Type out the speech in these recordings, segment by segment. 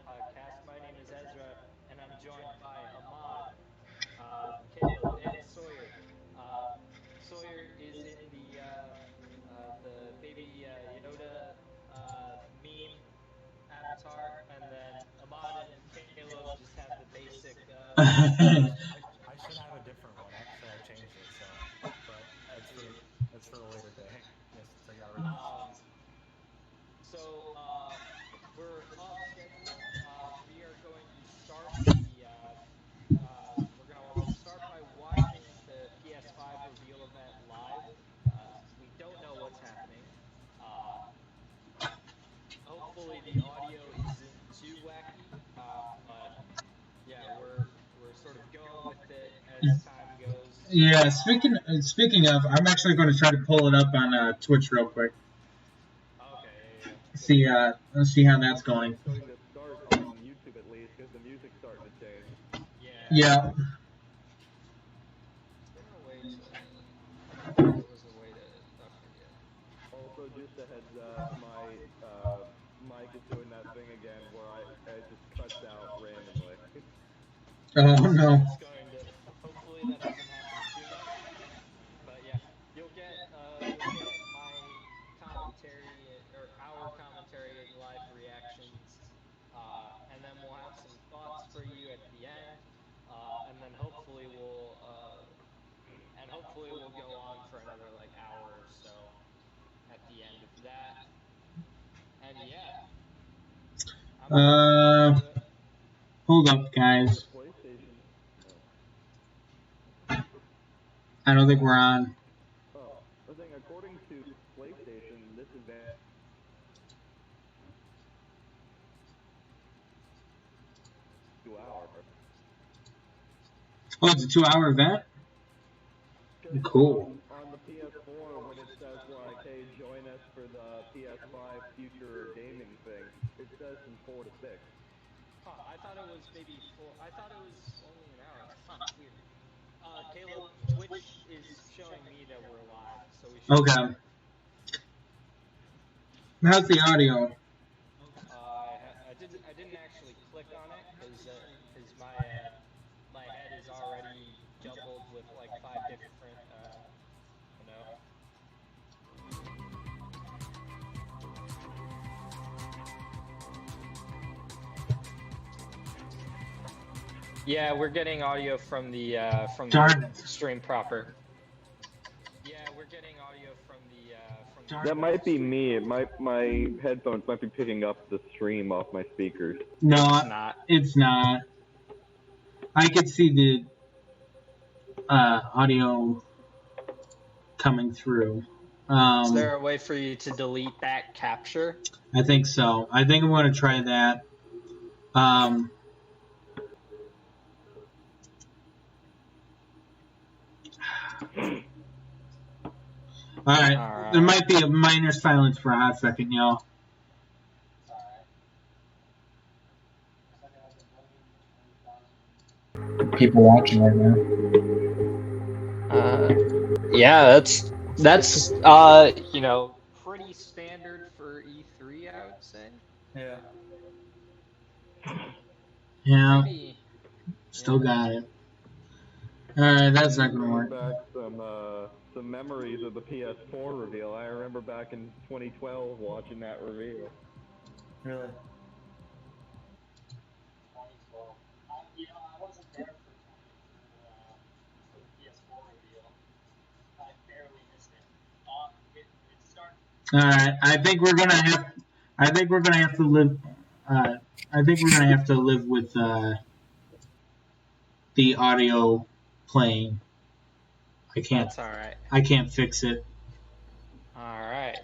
podcast. My name is Ezra, and I'm joined by Ahmad, Caleb, and Sawyer. Uh, Sawyer is in the baby Yoda meme avatar, and then Ahmad and Caleb just have the basic I should have a different one. Actually, I changed it, so but it's for the later day. Yes, I got rid of it. um, So we're off schedule. We are going to start we'll start by watching the PS5 reveal event live, since we don't know what's happening. Uh, Hopefully the audio isn't too wacky, but yeah, we're sort of going with it as time goes. Yeah, speaking of, I'm actually going to try to pull it up on Twitch real quick. Okay, yeah. See, let's see how that's going. Starting to start on YouTube at least, because the music's starting to change. Yeah. Yeah. Is there a way to? I thought there was a way to. I forget. Also, just a heads up, my mic is doing that thing again where it just cuts out randomly. Oh no. It's going to. Hopefully that doesn't happen too much. But yeah, you'll get my commentary or our commentary and live reactions, and then we'll have some thoughts for you at the end, and then hopefully we'll go on for another like hour or so at the end of that. And yeah, I'm looking forward to it. Hold up, guys. PlayStation. I don't think we're on. Oh, I was saying, according to PlayStation, this event 2 hours. Oh, it's a 2-hour event? Cool. On the PS4, when it says like, hey, join us for the PS5 future gaming thing, it says from 4 to 6. Huh, I thought it was maybe 4. I thought it was only an hour. Huh, weird. Caleb, Twitch is showing me that we're live, so we should. Okay. How's the audio? I didn't actually click on it because my head is already jumbled with like 5 different you know. Yeah, we're getting audio from the stream proper. Yeah, we're getting audio from the That might be me. My headphones might be picking up the stream off my speakers. No, It's not. It's not. I could see the audio coming through. Is there a way for you to delete that capture? I think so. I think I'm going to try that. Alright. There might be a minor silence for a hot second, y'all. People watching right now. Yeah, that's you know, pretty standard for E3, I would say. Yeah. Yeah. Maybe, Still got it. Alright, that's not gonna work. Back some memories of the PS4 reveal. I remember back in 2012 watching that reveal. Really? You know, I wasn't there for the PS4 reveal. I barely missed it. It started. Alright, I think we're gonna have to live. I think we're gonna have to live with the audio playing. I can't. That's all right. I can't fix it. All right.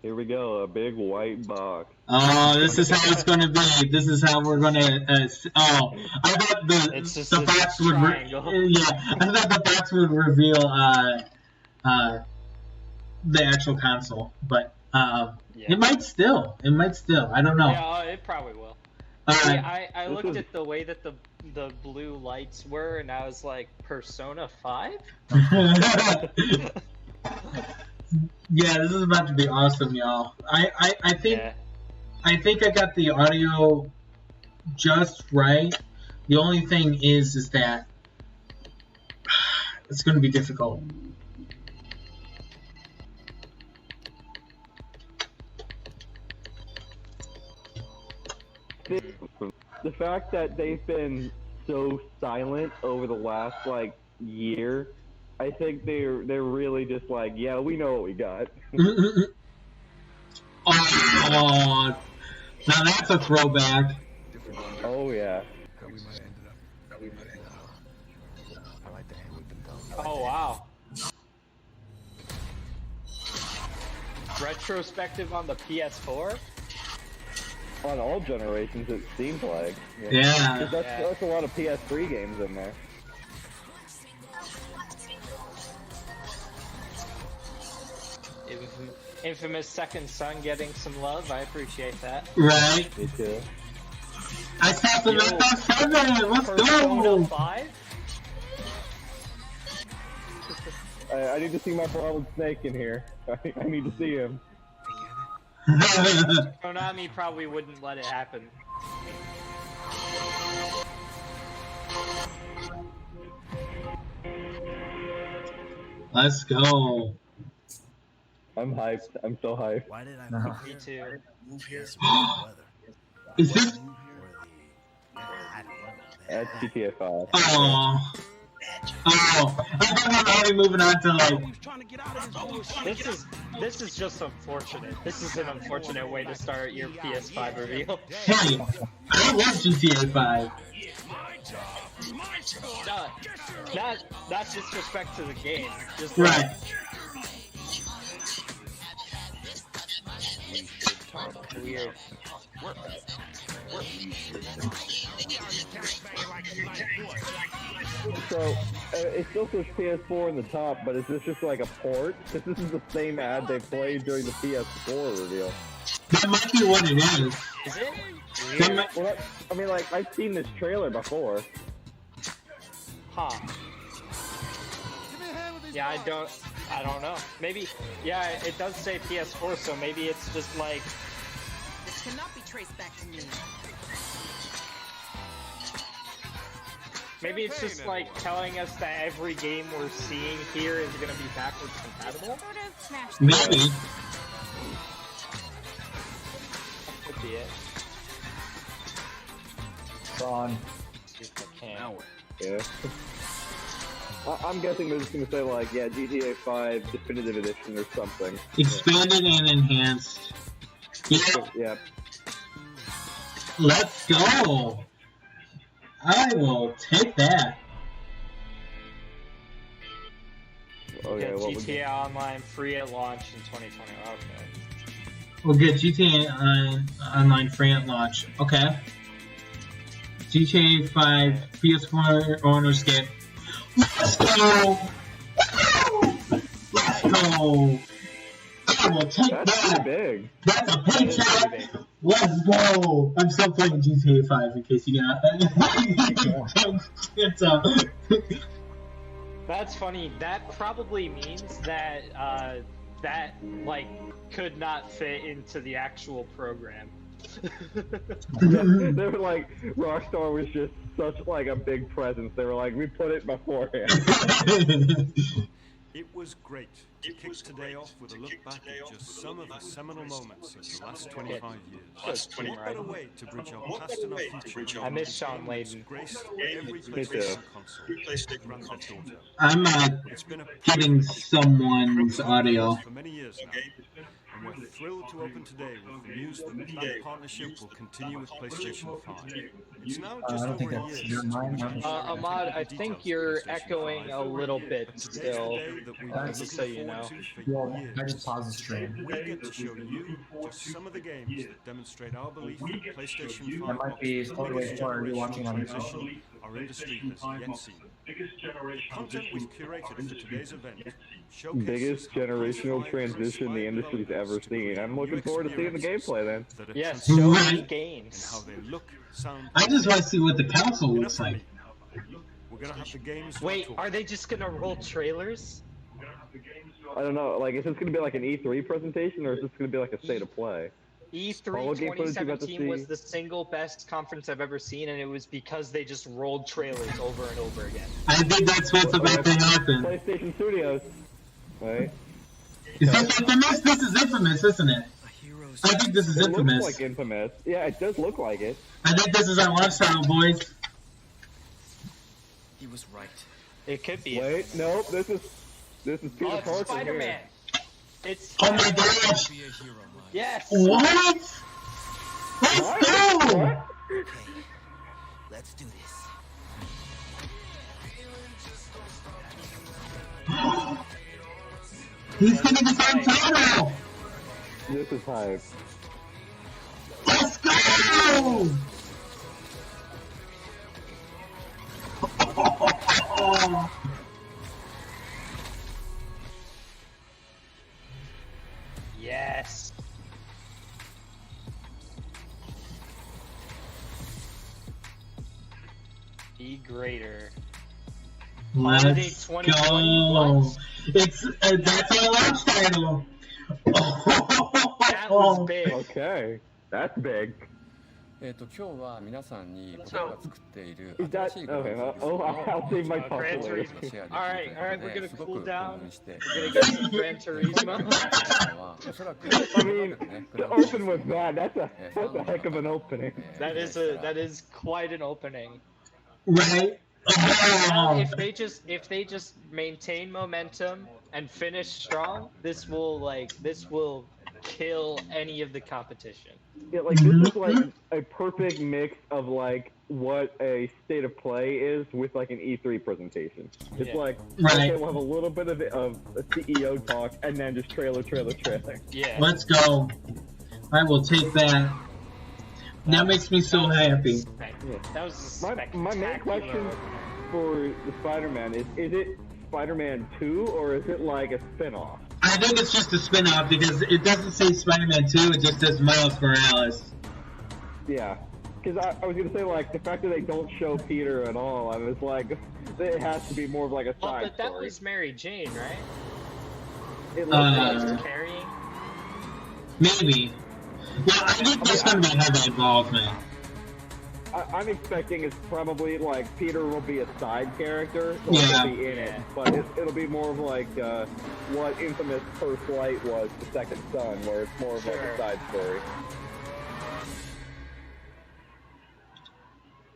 Here we go, a big white box. Oh, this is how it's gonna be. This is how we're gonna. I thought the box would. Yeah, I thought the box would reveal the actual console, but it might still. It might still. I don't know. Yeah, it probably will. I looked at the way that the blue lights were, and I was like, Persona 5? Yeah, this is about to be awesome, y'all. I think Yeah. I think I got the audio just right. The only thing is that it's going to be difficult. The fact that they've been so silent over the last like year, I think they're really just like, yeah, we know what we got. Oh, now that's a throwback. Oh yeah. How we might have ended up. I like the end we've been done. Oh wow. Retrospective on the PS4. On all generations, it seems like. Yeah. 'Cause that's a lot of PS3 games in there. Infamous Second Son getting some love. I appreciate that. Right. Me too. I saw the Persona 7. Let's Persona go. 5. I need to see my beloved Snake in here. I need to see him. Konami probably wouldn't let it happen. Let's go. I'm hyped. I'm so hyped. Why did I Me too. move here? Weather. Is this? I don't know. That's GTA 5. Oh. Oh. I thought we were already moving on to like. This is just unfortunate. This is an unfortunate way to start your PS5 review. Hey, I love GTA 5. Not disrespect to the game. Just Right. Weird. So, it still says PS4 in the top, but is this just like a port? Because this is the same ad they played during the PS4 reveal. That might be what it is. Is it? That might, Well, I mean, like, I've seen this trailer before. Huh. Yeah, I don't know. Maybe, yeah, it does say PS4, so maybe it's just like... This cannot be traced back to me. Maybe it's just like telling us that every game we're seeing here is going to be backwards compatible? Sort of smashed. maybe. Could be it. Ron. See if I can. Yeah. I'm guessing they're just gonna say like, yeah, GTA 5 Definitive Edition or something. Expanded and enhanced. Yeah. Yeah. Let's go. I will take that. Okay, Get what would GTA Online free at launch in 2020. Okay. We'll get GTA Online free at launch. Okay. GTA 5 PS4 owners get. Let's go! Let's go! I will take That's that! pretty big. That's a paycheck! Let's go! I'm still playing GTA 5 in case you got That's funny. That probably means that that like could not fit into the actual program. They were like, Rockstar was just such like a big presence. They were like, we put it beforehand. It was great to kick today off with a look back at just some of the seminal moments of the last 25 years. What better way to bridge our past and our future? I miss Sean Layden. Graced every PlayStation console. Grand Theft Auto. I'm It's been a getting someone's audio. for many years now, and we're thrilled to open today with the news that that partnership will continue with PlayStation 5. It's now I just don't think over a that's year. your mind. Ahmad, I think you're echoing a little bit still. Just so you know. Well, I just paused the stream. We get to show you just some of the games that demonstrate our belief that PlayStation 5 That might be offers the totally biggest what you're watching on transition YouTube. our industry has yet seen. Content we've curated for today's event showcases Biggest how generational PS5 transition the inspired industry's developers ever to create seen. I'm looking new forward to seeing the gameplay then. that are Yes, transformative show me and games. how they look, sound. I just want to see what the console looks like. We're gonna have the games. Wait, are they just gonna roll trailers? I don't know. Like, is this gonna be like an E3 presentation, or is this gonna be like a state of play? E3 2017 was the single best conference I've ever seen, and it was because they just rolled trailers over and over again. I think that's what's about to happen. PlayStation Studios, right? Is this Infamous? This is Infamous, isn't it? I think this is Infamous. It looks like Infamous. Yeah, it does look like it. I think this is our lifestyle, boys. He was right. It could be. Wait, no, this is Peter Parker. Spider-Man. It's Oh my gosh! Yes. What? Let's go! What? Okay, let's do this. He's gonna defend title! This is hype. Let's go! Yes. Be greater. Holiday Let's 2020, go! what? It's that's our launch title. That was big. Okay, that's big. 今日は皆さんに僕が作っている Is that 新しいグランツー okay? リスモ Oh, I'll save my talk Gran for later. Turismo. シェアできる Alright, alright, と we're いう gonna ことですご cool く down. 興奮して We're gonna get some Gran Turismo. おそらく I mean, to open with that, that's a heck of an opening. That is quite an opening. Right? Now, Oh. if they just maintain momentum and finish strong, this will kill any of the competition. Yeah, like this is like a perfect mix of like what a state of play is with like an E3 presentation. It's Yeah. like Right. okay, we'll have a little bit of a CEO talk and then just trailer. Yeah. Let's go. I will take that. That makes me so happy. That was My main question for the Spider-Man is it Spider-Man 2 or is it like a spin-off? I think it's just a spin-off because it doesn't say Spider-Man 2, it just says Miles Morales. Yeah. Because I was going to say, like, the fact that they don't show Peter at all, I was like, it has to be more of like a Well, side but that story. was Mary Jane, right? It looks She like was carrying. Maybe. Yeah, I think there's going to be heavy involvement. I'm expecting it's probably like Peter will be a side character, or Yeah. he'll be in it, but it'll be more of like what Infamous First Light was, the Second Son, where it's more of like a side story.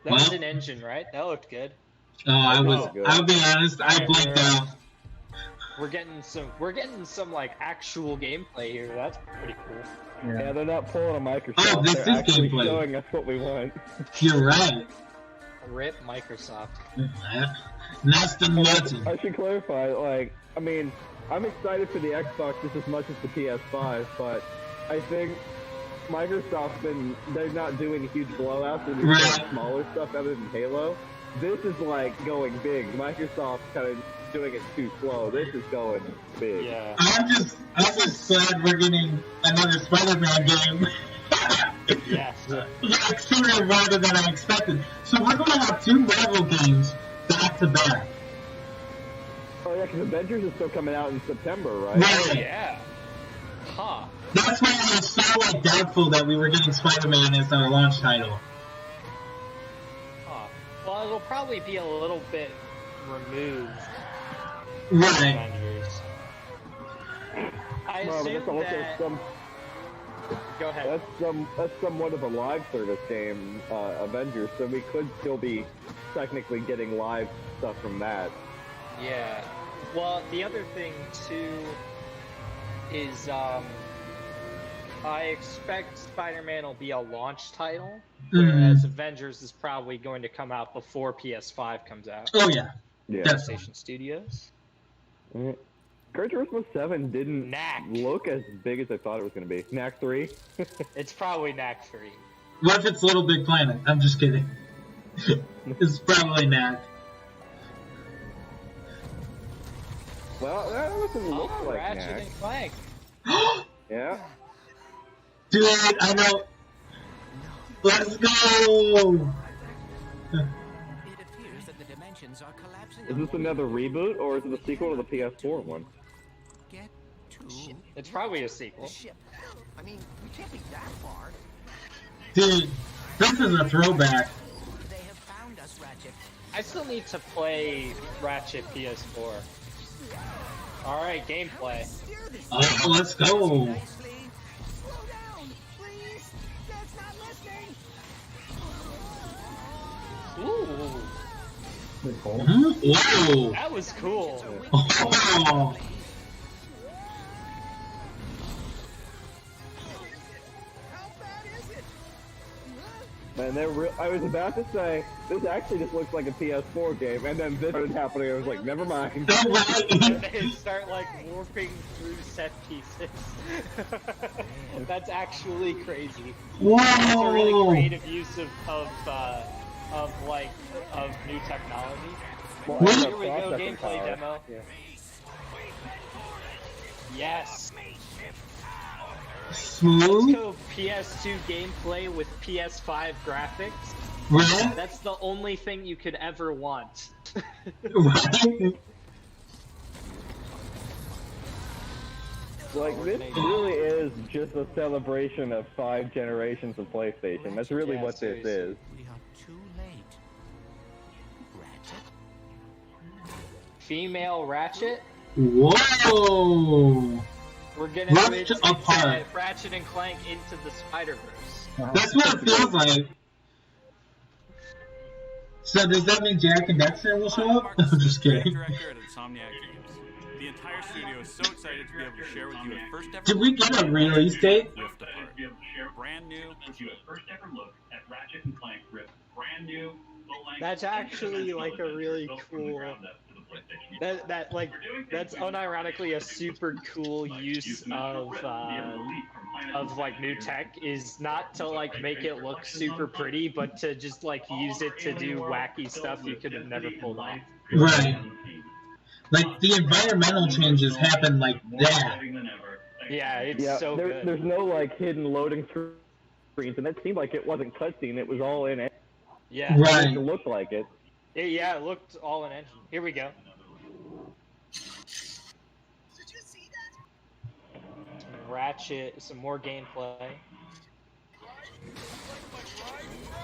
That was an engine, right? That looked good. Oh, I'll be honest, I blinked out. We're getting some like actual gameplay here. That's pretty cool. Yeah, they're not pulling a Microsoft. Oh, this they're is actually gameplay. showing us what we want. You're right. Rip Microsoft. Nice to meet you. I should clarify, like, I mean, I'm excited for the Xbox just as much as the PS5, but I think Microsoft's they're not doing huge blowouts and they're doing smaller stuff other than Halo. This is like going big. Microsoft's kind of doing it too slow. This is going big. Yeah. I'm just glad we're getting another Spider-Man game. Yes. Like sooner rather than I expected. So we're going to have 2 Marvel games back to back. Oh yeah, because Avengers is still coming out in September, right? Right. Yeah. Huh. That's why I was so doubtful that we were getting Spider-Man as our launch title. Huh. Well, it'll probably be a little bit removed. Right. Avengers. I Well, but assume that's also that. Go ahead. That's somewhat of a live service game, Avengers, so we could still be technically getting live stuff from that. Yeah. Well, the other thing too is I expect Spider-Man will be a launch title, whereas Avengers is probably going to come out before PS5 comes out. Oh yeah. Yeah. PlayStation Studios. Gran Turismo 7 didn't Knack. look as big as I thought it was going to be. Knack 3? It's probably Knack 3. What if it's Little Big Planet? I'm just kidding. It's probably not. Well, that doesn't look like Ratchet Knack. and Clank. Yeah. Dude, I know. Let's go! It appears that the dimensions are collapsing. Is this another reboot, or is it a sequel to the PS4 one? get to It's probably a sequel. the ship? I mean, we can't be that far. Dude, this is a throwback. They have found us, Ratchet. I still need to play Ratchet PS4. Alright, gameplay. Oh, let's go. Nicely. Slow down, please. That's not listening. Ooh, Pretty cool. Whoa. that was cool. Oh. Man, I was about to say, this actually just looks like a PS4 game, and then this started happening, I was like, never mind. They start like warping through set pieces. That's actually crazy. Whoa. That's a really creative use of new technology. Well, What? Here we go, processing gameplay power. demo. Yeah. Yes. Smooth. Let's go PS2 gameplay with PS5 graphics. Right? That's the only thing you could ever want. Right? Like, this really is just a celebration of 5 generations of PlayStation. That's really Yeah, what this is. We are too late. Ratchet? Female Ratchet. Whoa. We're gonna Ripped do it apart. Ratchet and Clank into the Spider-Verse. That's what it feels like. So does that mean Jack and Dexter will show up? I'm just kidding. Director at Insomniac Games. The entire studio is so excited to be able to share with you a first ever Did we get a release date? Rift Apart. Brand new. First ever look at Ratchet and Clank Rift, brand new. That's actually like a really cool. That's unironically a super cool use of like new tech, is not to like make it look super pretty, but to just like use it to do wacky stuff you could have never pulled off. Right. Like the environmental changes happen like that. Yeah, it's Yeah, so good. there's no, like, hidden loading screens, and it seemed like it wasn't cutscene, it was all in it. Yeah. Right. It looked like it. Yeah, it looked all in engine. Here we go. Ratchet, some more gameplay.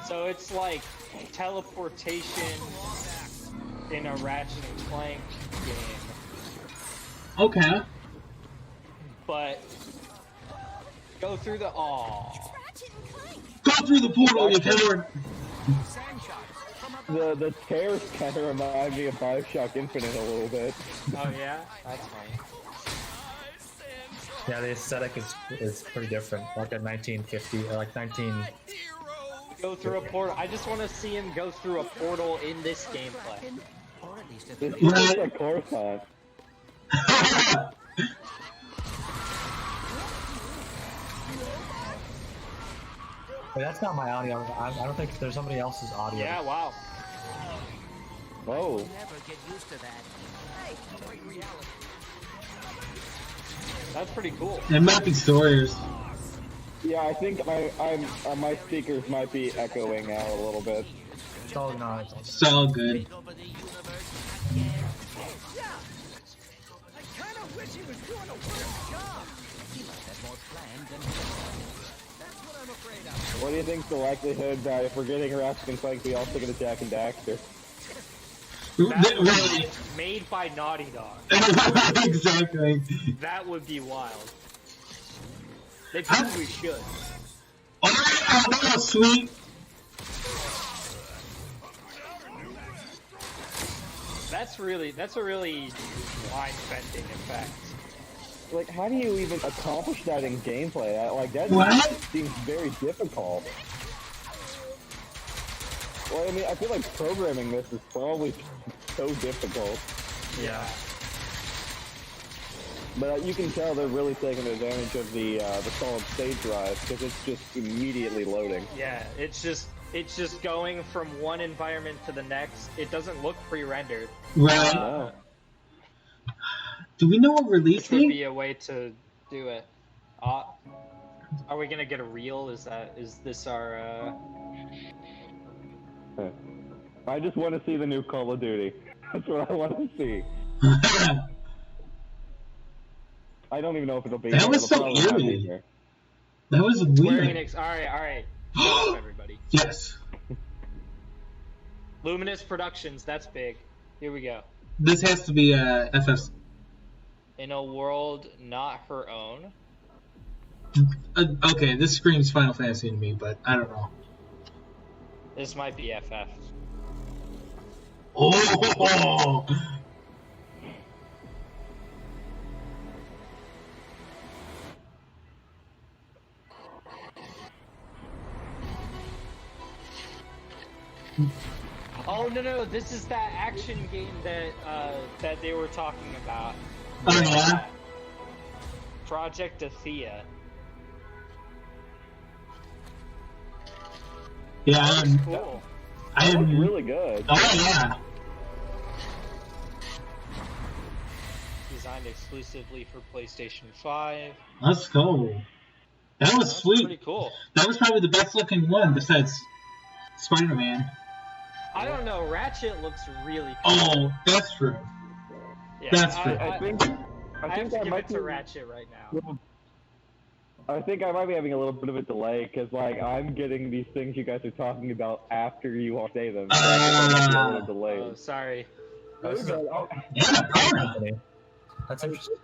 So it's like teleportation in a Ratchet and Clank game. Okay. But go through the Go through the portal, you coward. The tears kind of remind me of Bioshock Infinite a little bit. Oh yeah, that's funny. Yeah, the aesthetic is pretty different. Like a 1950 or like 19. Go through a portal. I just want to see him go through a portal in this gameplay. Or at least It's just like Coruscant. Wait, that's not my audio. I don't think there's somebody else's audio. Yeah, wow. Whoa. never get used to that. Hey, break reality. That's pretty cool. It might be Sawyer's. Yeah, I think my speakers might be echoing out a little bit. It's all not. It's all good. Over the universe again. I kind of wish he was doing a worse job. He must have more planned than That's what I'm afraid of. What do you think's the likelihood that if we're getting Ratchet and Clank, we also get a Jack and Daxter? That would Right. be made by Naughty Dog. Exactly. That would be wild. They probably should. Oh, that was sweet. That's a really line-bending effect. Like, how do you even accomplish that in gameplay? Like, that What? seems very difficult. Well, I mean, I feel like programming this is probably so difficult. Yeah. But you can tell they're really taking advantage of the solid state drive, because it's just immediately loading. Yeah, it's just going from one environment to the next. It doesn't look pre-rendered. Right. Oh. Do we know what release This would date? be a way to do it. Are we gonna get a reel? Is this our? I just want to see the new Call of Duty. That's what I want to see. I don't even know if it'll be. That here. was It'll so probably not be eerie. here. That was Square weird. Enix. All right. Shut up, everybody. Yes. Luminous Productions. That's big. Here we go. This has to be FF. In a world not her own. Okay, this screams Final Fantasy to me, but I don't know. This might be FF. Oh! Oh no! This is that action game that they were talking about. Oh yeah. Project Athea. Yeah, Cool. I That looks am really good. Oh yeah. Designed exclusively for PlayStation 5. Let's go. That was sweet. Pretty cool. That was probably the best looking one besides Spider-Man. I don't know. Ratchet looks really cool. Oh, that's true. Yeah, That's true. I think have to I give might it to be, Ratchet right now. I think I might be having a little bit of a delay because like I'm getting these things you guys are talking about after you all say them. So I think I might be a little delayed. Oh, sorry. Yeah, Kona. That's interesting.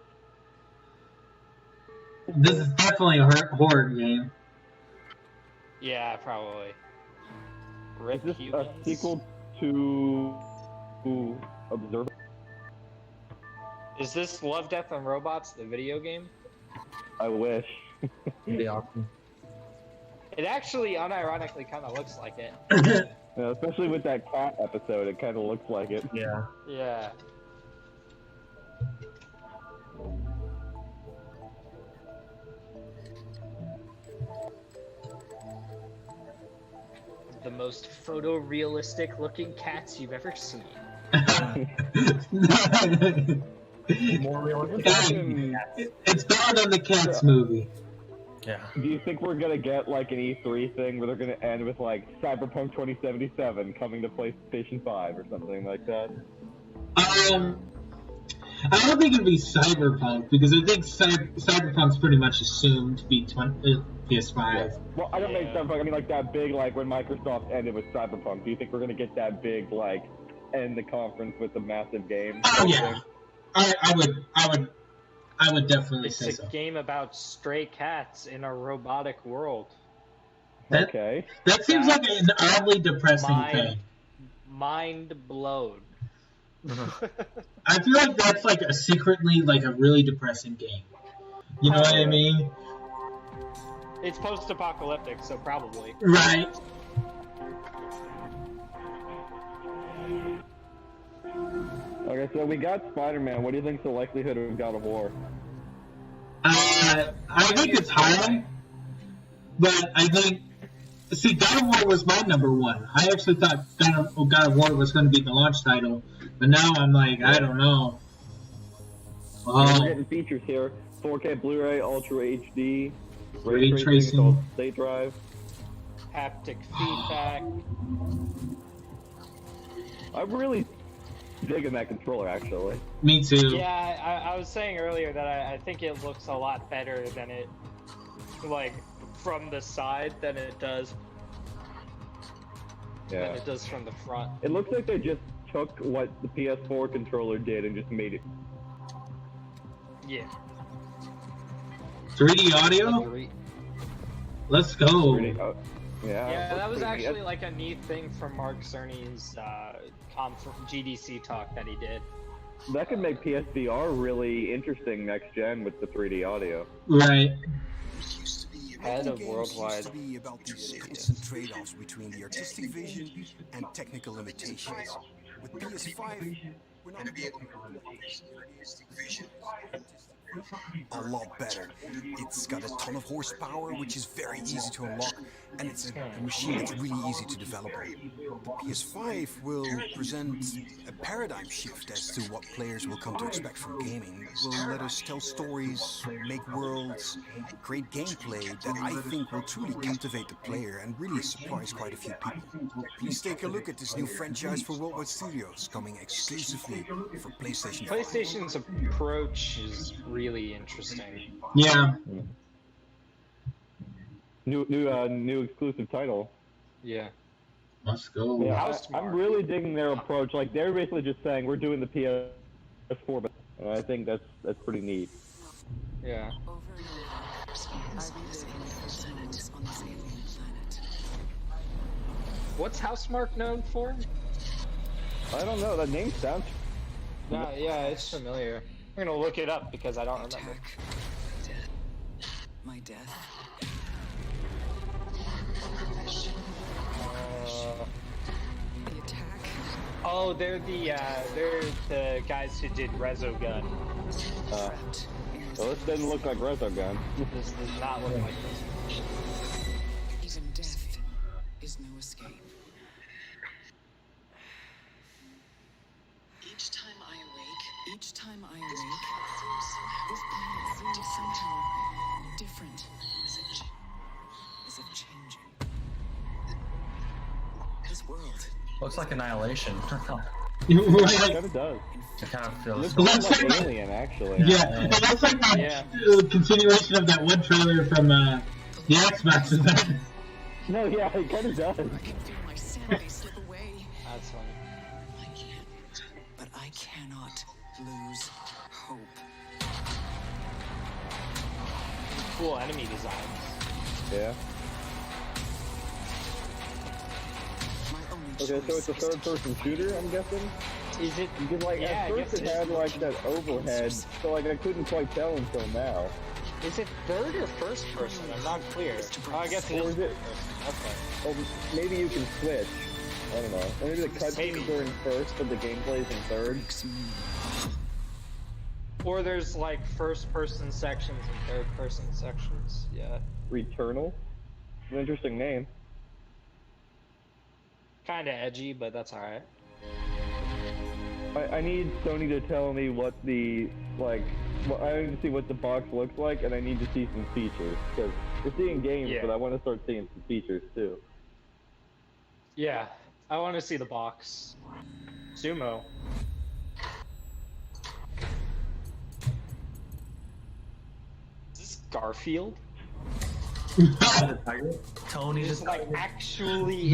This is definitely a horror game. Yeah, probably. Is Rip this a Humans? sequel to Observer? Is this Love, Death, and Robots, the video game? I wish. Pretty awesome. It actually, unironically, kind of looks like it. Yeah, especially with that cat episode, it kind of looks like it. Yeah. Yeah. The most photorealistic looking cats you've ever seen. More realistic. It's better than the Cats movie. Yeah. Do you think we're gonna get like an E3 thing where they're gonna end with like Cyberpunk 2077 coming to PlayStation 5 or something like that? I don't think it'd be Cyberpunk because I think Cyberpunk's pretty much assumed to be PS5. Well, I don't mean Cyberpunk. I mean like that big like when Microsoft ended with Cyberpunk. Do you think we're gonna get that big like end the conference with a massive game? Oh yeah, I would definitely say It's a so. game about stray cats in a robotic world. Okay. That seems like an oddly depressing thing. Mind blown. I feel like that's like a secretly like a really depressing game. You know what I mean? It's post-apocalyptic, so probably. Right. Okay, so we got Spider-Man. What do you think's the likelihood of God of War? I think it's high, but I think. See, God of War was my number one. I actually thought God of War was going to be the launch title, but now I'm like, I don't know. We're getting features here: 4K Blu-ray, Ultra HD, Ray tracing, solid state drive, haptic feedback. I'm really digging that controller, actually. Me too. Yeah, I was saying earlier that I think it looks a lot better than it, like, from the side than it does. Yeah. Than it does from the front. It looks like they just took what the PS4 controller did and just made it. Yeah. 3D audio? Let's go. Yeah, that was actually like a neat thing from Mark Cerny's GDC talk that he did. That could make PSVR really interesting next gen with the 3D audio. Right. Head of worldwide. Used to be about these constant trade-offs between the artistic vision and technical limitations. With PS5, we're not going to be able to artistic vision. A lot better. It's got a ton of horsepower, which is very easy to unlock, and it's a machine that's really easy to develop. The PS5 will present a paradigm shift as to what players will come to expect from gaming. It will let us tell stories, make worlds, create gameplay that I think will truly captivate the player and really surprise quite a few people. Please take a look at this new franchise for Worldwide Studios coming exclusively for PlayStation 5. PlayStation's approach is really interesting. interesting. Yeah. New exclusive title. Yeah. Let's go. Yeah, I'm really digging their approach. Like they're basically just saying we're doing the PS4, but I think that's pretty neat. Yeah. What's Housemarque known for? I don't know. That name sounds. No, yeah, it's familiar. I'm gonna look it up because I don't remember. My death. The attack. Oh, they're the guys who did Resogun. Well, this doesn't look like Resogun. This does not look like this. Even death is no escape. Each time I awake, this planet seems somehow different. As if changing. This world. Looks like Annihilation. Right. It kind of does. It kind of feels. It looks like Alien, actually. Yeah, it looks like that continuation of that one trailer from the Xbox event. No, yeah, it kind of does. I can feel my sanity slip away. That's funny. But I cannot lose hope. Cool enemy designs. Yeah. Okay, so it's a third-person shooter, I'm guessing? Is it? Because, like, at first it had, like, that overhead, so, like, I couldn't quite tell until now. Is it third or first person? I'm not clear. Oh, I guess it is third person. Okay. Oh, maybe you can switch. I don't know. Or maybe the cutscenes are in first, but the gameplay's in third. Or there's, like, first-person sections and third-person sections. Yeah. Returnal? An interesting name. Kind of edgy, but that's alright. I need Sony to tell me what the, like, I need to see what the box looks like, and I need to see some features, because we're seeing games, but I want to start seeing some features, too. Yeah, I want to see the box. Sumo. Is this Garfield? Tony just like actually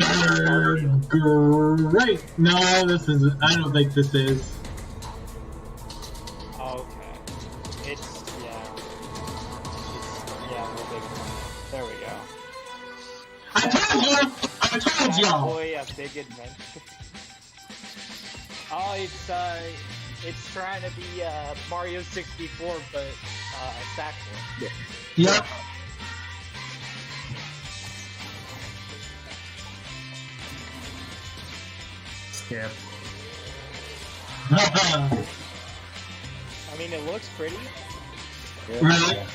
Great. No, this is. I don't think this is. Okay. It's the big one. There we go. I told y'all. Boy, a big adventure. Oh, it's trying to be Mario 64, but Sackboy. Yeah. Yep. Skip. I mean, it looks pretty. Yeah. Right.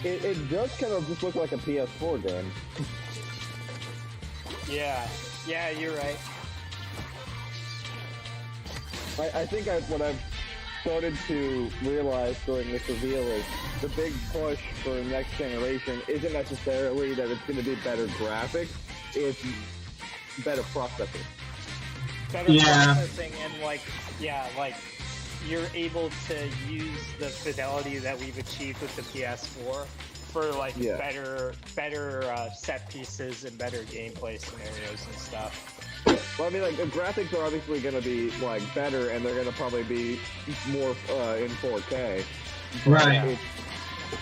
It does kind of just look like a PS4 game. Yeah. Yeah, you're right. I think what I've started to realize during this reveal is the big push for the next generation isn't necessarily that it's going to be better graphics, it's better processing. Better processing and like you're able to use the fidelity that we've achieved with the PS4 for like better set pieces and better gameplay scenarios and stuff. Well, I mean, like the graphics are obviously going to be like better, and they're going to probably be more in 4K. Right.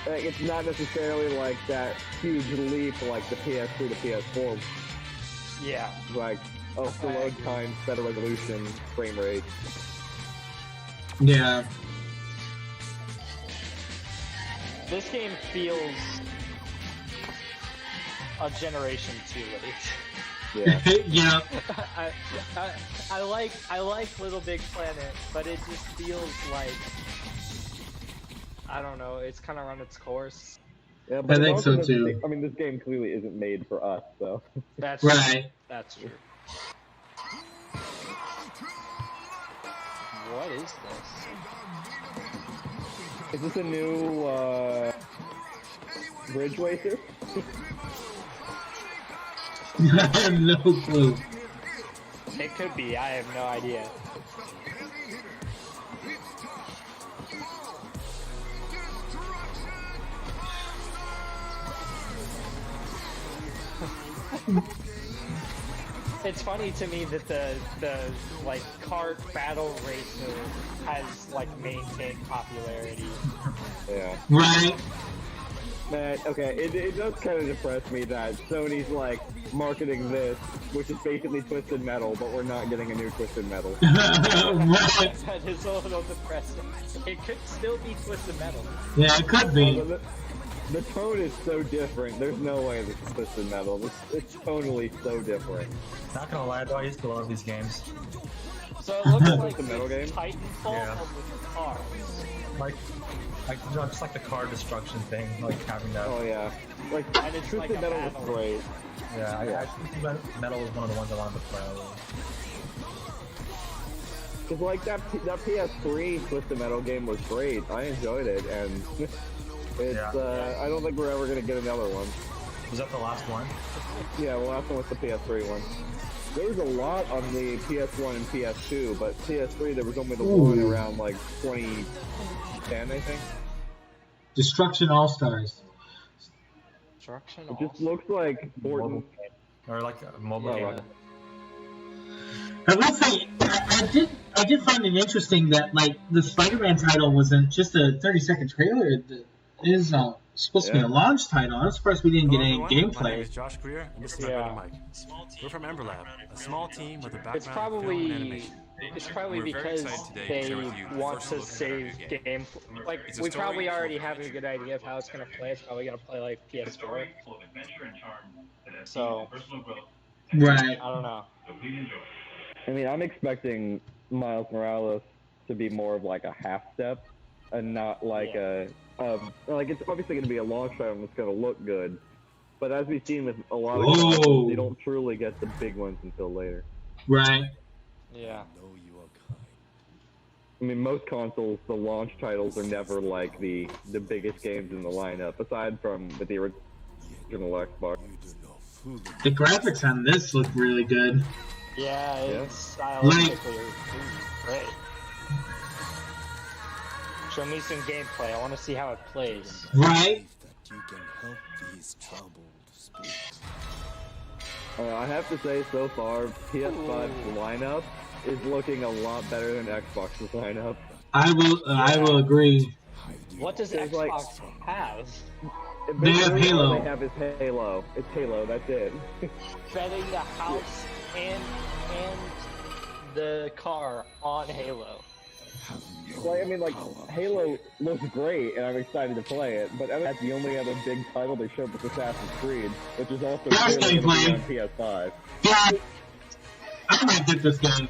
It's not necessarily like that huge leap like the PS3 to PS4. Yeah. Like, for load times, better resolution, frame rate. Yeah. This game feels a generation too late. Yeah. Yeah. I like Little Big Planet, but it just feels like, I don't know, it's kind of run its course. Yeah, but I think so too. I mean, this game clearly isn't made for us, so. That's right. True. That's true. What is this? Is this a new Bridge Racer? I have no clue. It could be. I have no idea. It's funny to me that the like kart battle racer has like maintained popularity. Yeah. Right. Man, okay, it does kind of depress me that Sony's like marketing this, which is basically Twisted Metal, but we're not getting a new Twisted Metal. Right. That is a little depressing. It could still be Twisted Metal. Yeah, it could be. The tone is so different. There's no way this is Twisted Metal. It's tonally so different. Not gonna lie though, I used to love these games. So it looks like the Metal game? Titanfall Yeah. with cars. Like you know, just like the car destruction thing, like having that. Oh yeah, like And it's Twisted like a Metal was battle. great. Yeah, I think Metal was one of the ones I wanted to play. Cause like that PS3 Twisted Metal game was great. I enjoyed it, and it's Yeah. I don't think we're ever gonna get another one. Was that the last one? Yeah, the last one was the PS3 one. There was a lot on the PS1 and PS2, but PS3 there was only the one around like 2010, I think. Destruction All Stars. Destruction It just looks like Fortnite. Or like a mobile game. I will say, I did find it interesting that like the Spider-Man title wasn't just a 30-second trailer. It is supposed to be a launch title. I'm surprised we didn't get any My name gameplay. is Josh Greer, and this is my brother Mike. We're from Ember Lab, a small team with a background It's in film and probably animation. because they want to save game. Like we probably already have a good idea of how it's gonna play. It's probably gonna play like PS4. So Right. I don't know. I mean, I'm expecting Miles Morales to be more of like a half step, and not like like it's obviously going to be a launch title and it's going to look good. But as we've seen with a lot of games, you don't truly get the big ones until later. Right. Yeah. I mean, most consoles, the launch titles are never like the biggest games in the lineup, aside from with the original Xbox. The graphics on this look really good. Yeah, it's stylistically great. Show me some gameplay. I want to see how it plays. Right. I have to say, so far, PS5's lineup is looking a lot better than Xbox's lineup. I will agree. What does Xbox have? They have Halo. All they have is Halo. It's Halo. That's it. Betting the house and the car on Halo. Like, I mean, like, Halo looks great, and I'm excited to play it, but that's the only other big title they showed with Assassin's Creed, which is also clearly going to be on PS5. Yeah, I might get this game.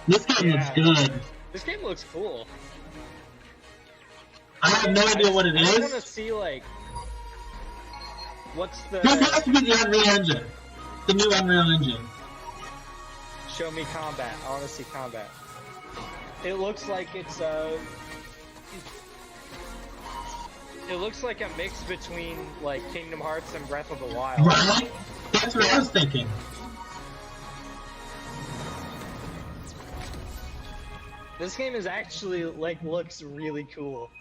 This game looks good. This game looks cool. I have no idea what it I want is. to see, like, what's the... This has to be the Unreal Engine. The new Unreal Engine. Show me combat. I want to see combat. It looks like it's it looks like a mix between like Kingdom Hearts and Breath of the Wild. Right? That's what I was thinking. This game is actually like looks really cool.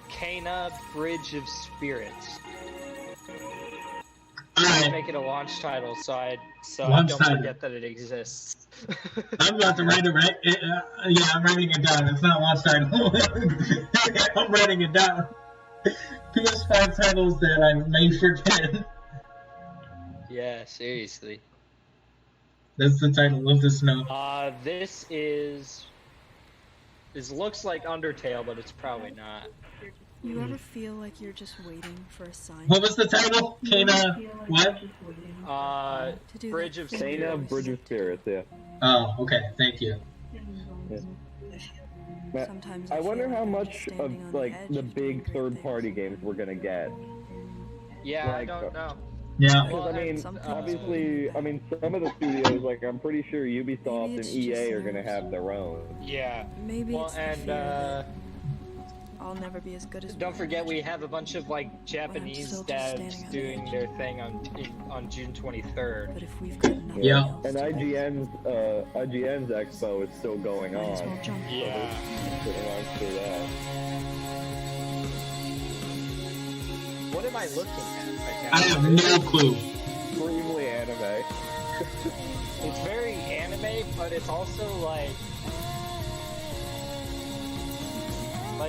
Kena Bridge of Spirits. Let's make it a launch title, so I don't forget that it exists. I'm about to write it. Yeah, I'm writing it down. It's not launch title. I'm writing it down. PS5 titles that I may forget. Yeah, seriously. That's the title of this note. This looks like Undertale, but it's probably not. You ever feel like you're just waiting for a sign? What was the title? Kena what? Bridge of Spirits. Kena Bridge of Spirits, yeah. Oh, okay. Thank you. Yeah. Sometimes I wonder how much of like the big third-party games we're gonna get. Yeah, like, I don't know. Yeah. Because I mean, obviously, I mean, some of the studios, like I'm pretty sure Ubisoft and EA are gonna have their own. Yeah. Maybe well, it's the and fear I'll never be as good as. Don't forget, we have a bunch of like Japanese devs doing their thing on June 23rd. But if we've got nothing Yeah. else And IGN's Expo is still going on. Yeah. So through that. What am I looking at right now? I have no clue. Extremely anime. It's very anime, but it's also like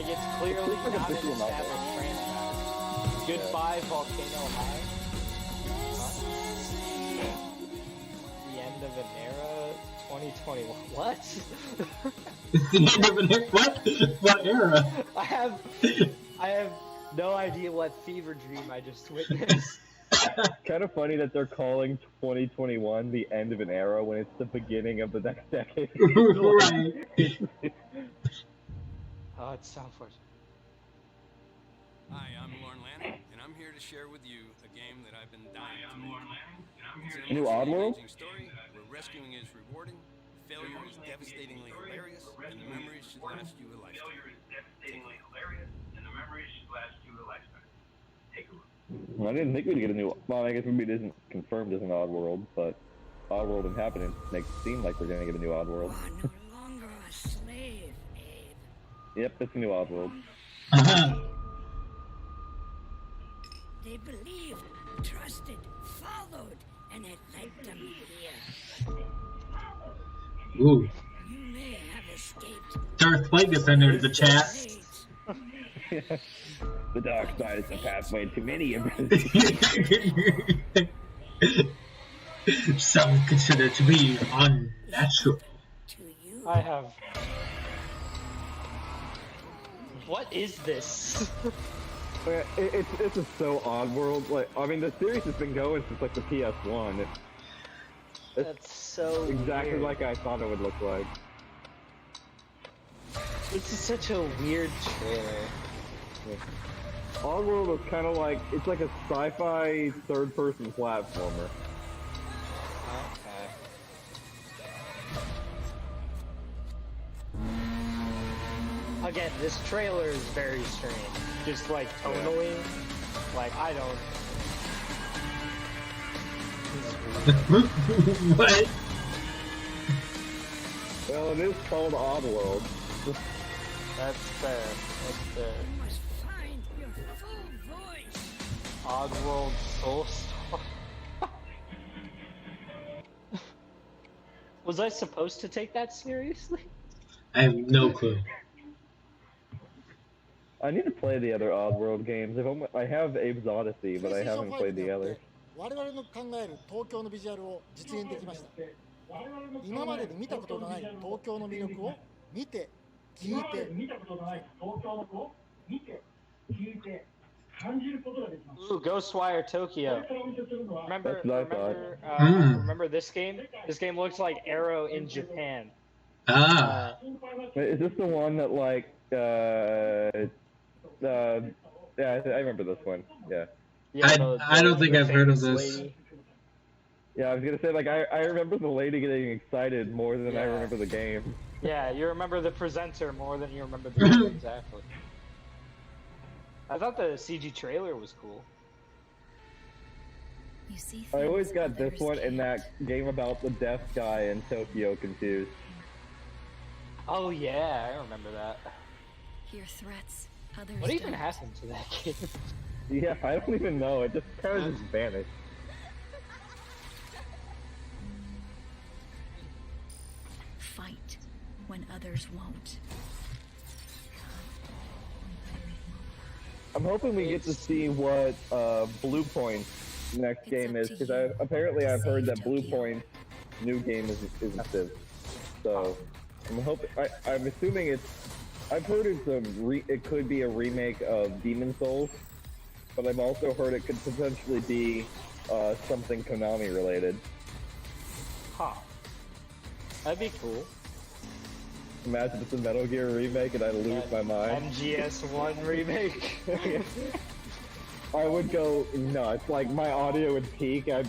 it's clearly It's like a not an visual novel. established franchise. Goodbye, Volcano High. Huh? The end of an era, 2021. What? It's the end of an era. What? What era? I have no idea what fever dream I just witnessed. Kind of funny that they're calling 2021 the end of an era when it's the beginning of the next decade. Right. Oh, it's so unfortunate. Hi, I'm Lauren Lanning, and I'm here to share with you a game that I've been dying to make. It's an New Oddworld? engaging story where rescuing is rewarding, failure is devastatingly hilarious, and the memories should last you a lifetime. Well, I didn't think we'd get a new. Well, I guess maybe it isn't confirmed as an Oddworld, but Oddworld Inhabitants makes it seem like we're gonna get a new Oddworld. No longer a slave, Abe. Yep, it's a new Oddworld. They believed, trusted, followed, and it led them here. Ooh. You may have escaped. Darth Plagueis entered the chat. The dark side is the pathway to many of us. Some consider to be unnatural. I have. What is this? It's just so Oddworld. Like, I mean, the series has been going since like the PS1. That's so exactly weird. like I thought it would look like. This is such a weird trailer. Oddworld is kind of like, it's like a sci-fi third-person platformer. Okay. Again, this trailer is very strange. Just like tonally, like I don't. What? Well, it is called Oddworld. That's fair. That's fair. Find your full voice. Oddworld Soulstorm. Was I supposed to take that seriously? I have no clue. I need to play the other Oddworld games. I have Abe's Odyssey, but I haven't played the others. 我々の考える東京のビジュアルを実現できました。今までに見たことのない東京の魅力を見て、聞いて、感じることができます。 Ooh, Ghostwire Tokyo. That's what I thought. Remember this game? This game looks like Arrow in Japan. Ah. Is this the one that like? Yeah, I remember this one. Yeah. Yeah, I don't think I've heard of this. lady. Yeah, I was gonna say like I remember the lady getting excited more than I remember the game. Yeah, you remember the presenter more than you remember the game, exactly. I thought the CG trailer was cool. You see I always things got this others one and can't. that game about the deaf guy in Tokyo confused. Oh yeah, I remember that. Hear threats, others What even don't. happened to that game? Yeah, I don't even know. It just kind of just vanished. Fight when others won't. I'm hoping we get to see what Blue Point's next game is, because apparently I've heard that Blue Point's new game is massive. So I'm assuming it's. I've heard it could be a remake of Demon Souls, but I've also heard it could potentially be something Konami related. Huh. That'd be cool. Imagine it's a Metal Gear remake and I lose my mind. MGS1 remake. I would go nuts. Like my audio would peak. My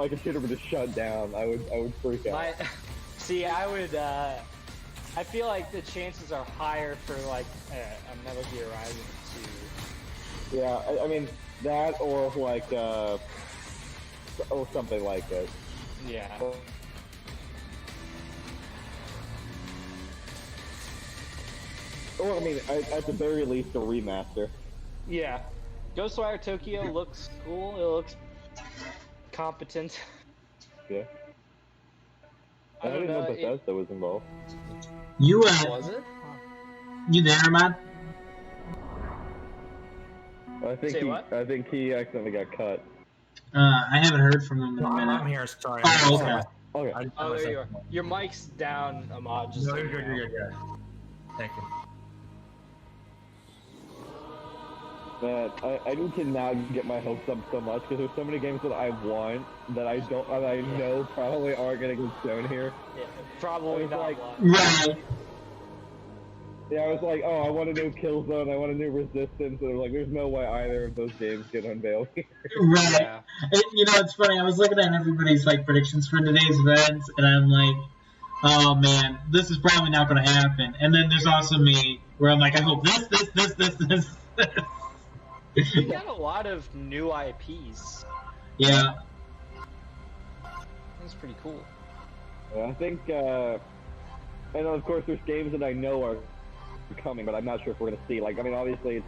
computer would just shut down. I would freak out. See, I would. I feel like the chances are higher for like a Metal Gear Rising 2. Yeah, I mean that or like or something like it. Yeah. Or I mean, at the very least, a remaster. Yeah. Ghostwire Tokyo looks cool. It looks competent. Yeah. I didn't know Bethesda was involved. You Was it? You there, man? I think he accidentally got cut. I haven't heard from him in a minute. I'm here. Sorry. Oh, okay. Okay. Oh, there you are. Your mic's down, Ahmad. Just No, so you're you good. know. You're good. Yeah. Thank you. I need to not get my hopes up so much because there's so many games that I want that I know probably aren't gonna get shown here. Yeah, probably not. Like, Right. Yeah, I was like, oh, I want a new Killzone, I want a new Resistance, and I was like, there's no way either of those games get unveiled here. Right. Yeah. You know, it's funny. I was looking at everybody's like predictions for today's events, and I'm like, oh man, this is probably not going to happen. And then there's also me, where I'm like, I hope this. We got a lot of new IPs. Yeah. That's pretty cool. Yeah, I think, and of course there's games that I know are coming, but I'm not sure if we're going to see. Like, I mean, obviously it's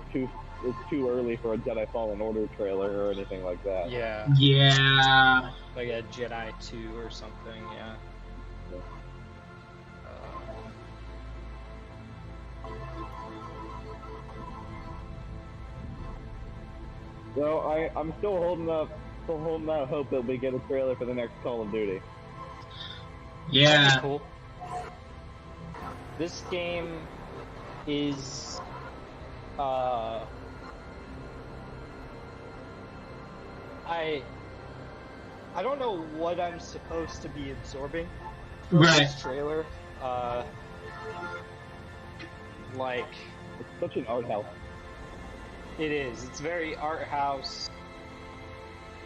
too early for a Jedi Fallen Order trailer or anything like that. Yeah. Yeah. Like a Jedi 2 or something, yeah. So I'm still holding out hope that we get a trailer for the next Call of Duty. Yeah. That'd be cool. This game is I don't know what I'm supposed to be absorbing from this trailer. Like, it's such an art house. It is. It's very art house,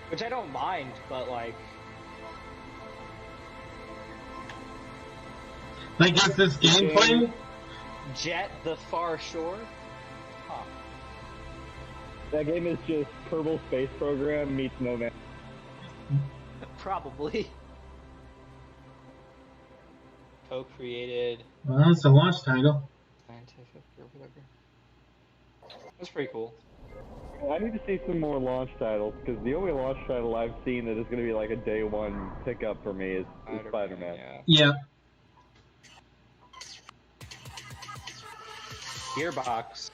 which I don't mind, but like is this gameplay? Jet the Far Shore? Huh. That game is just Kerbal Space Program meets No Man's. Probably. Co-created. Well, it's a launch title. Scientific or whatever. That's pretty cool. I need to see some more launch titles, because the only launch title I've seen that is going to be like a day one pickup for me is Spider-Man. Yeah. Gearbox.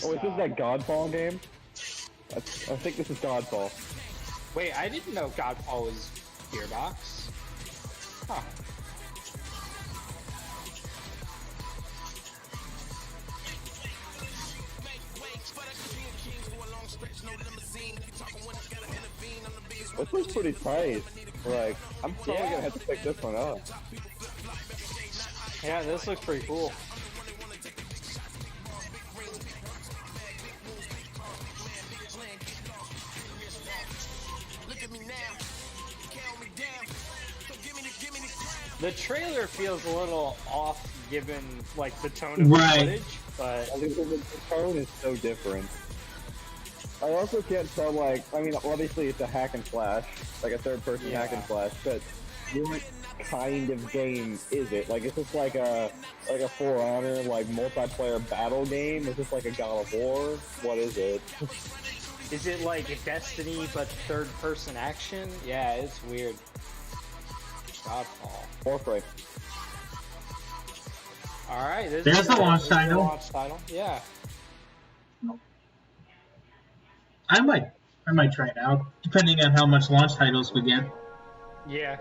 Oh, is this that Godfall game? I think this is Godfall. Wait, I didn't know Godfall was Gearbox. Huh. This looks pretty tight. Like, I'm probably gonna have to pick this one up. Yeah, this looks pretty cool. The trailer feels a little off given like the tone of the footage, but I think the tone is so different. I also can't tell, like, I mean, obviously it's a hack and slash, like a third-person hack and slash, but what kind of game is it? Like, is this like a For Honor, like, multiplayer battle game? Is this like a God of War? What is it? Is it like a Destiny but third-person action? Yeah, it's weird. Godfall. Warframe. Alright, there's the launch title. Launch title. Yeah. I might try it out, depending on how much launch titles we get. Yeah.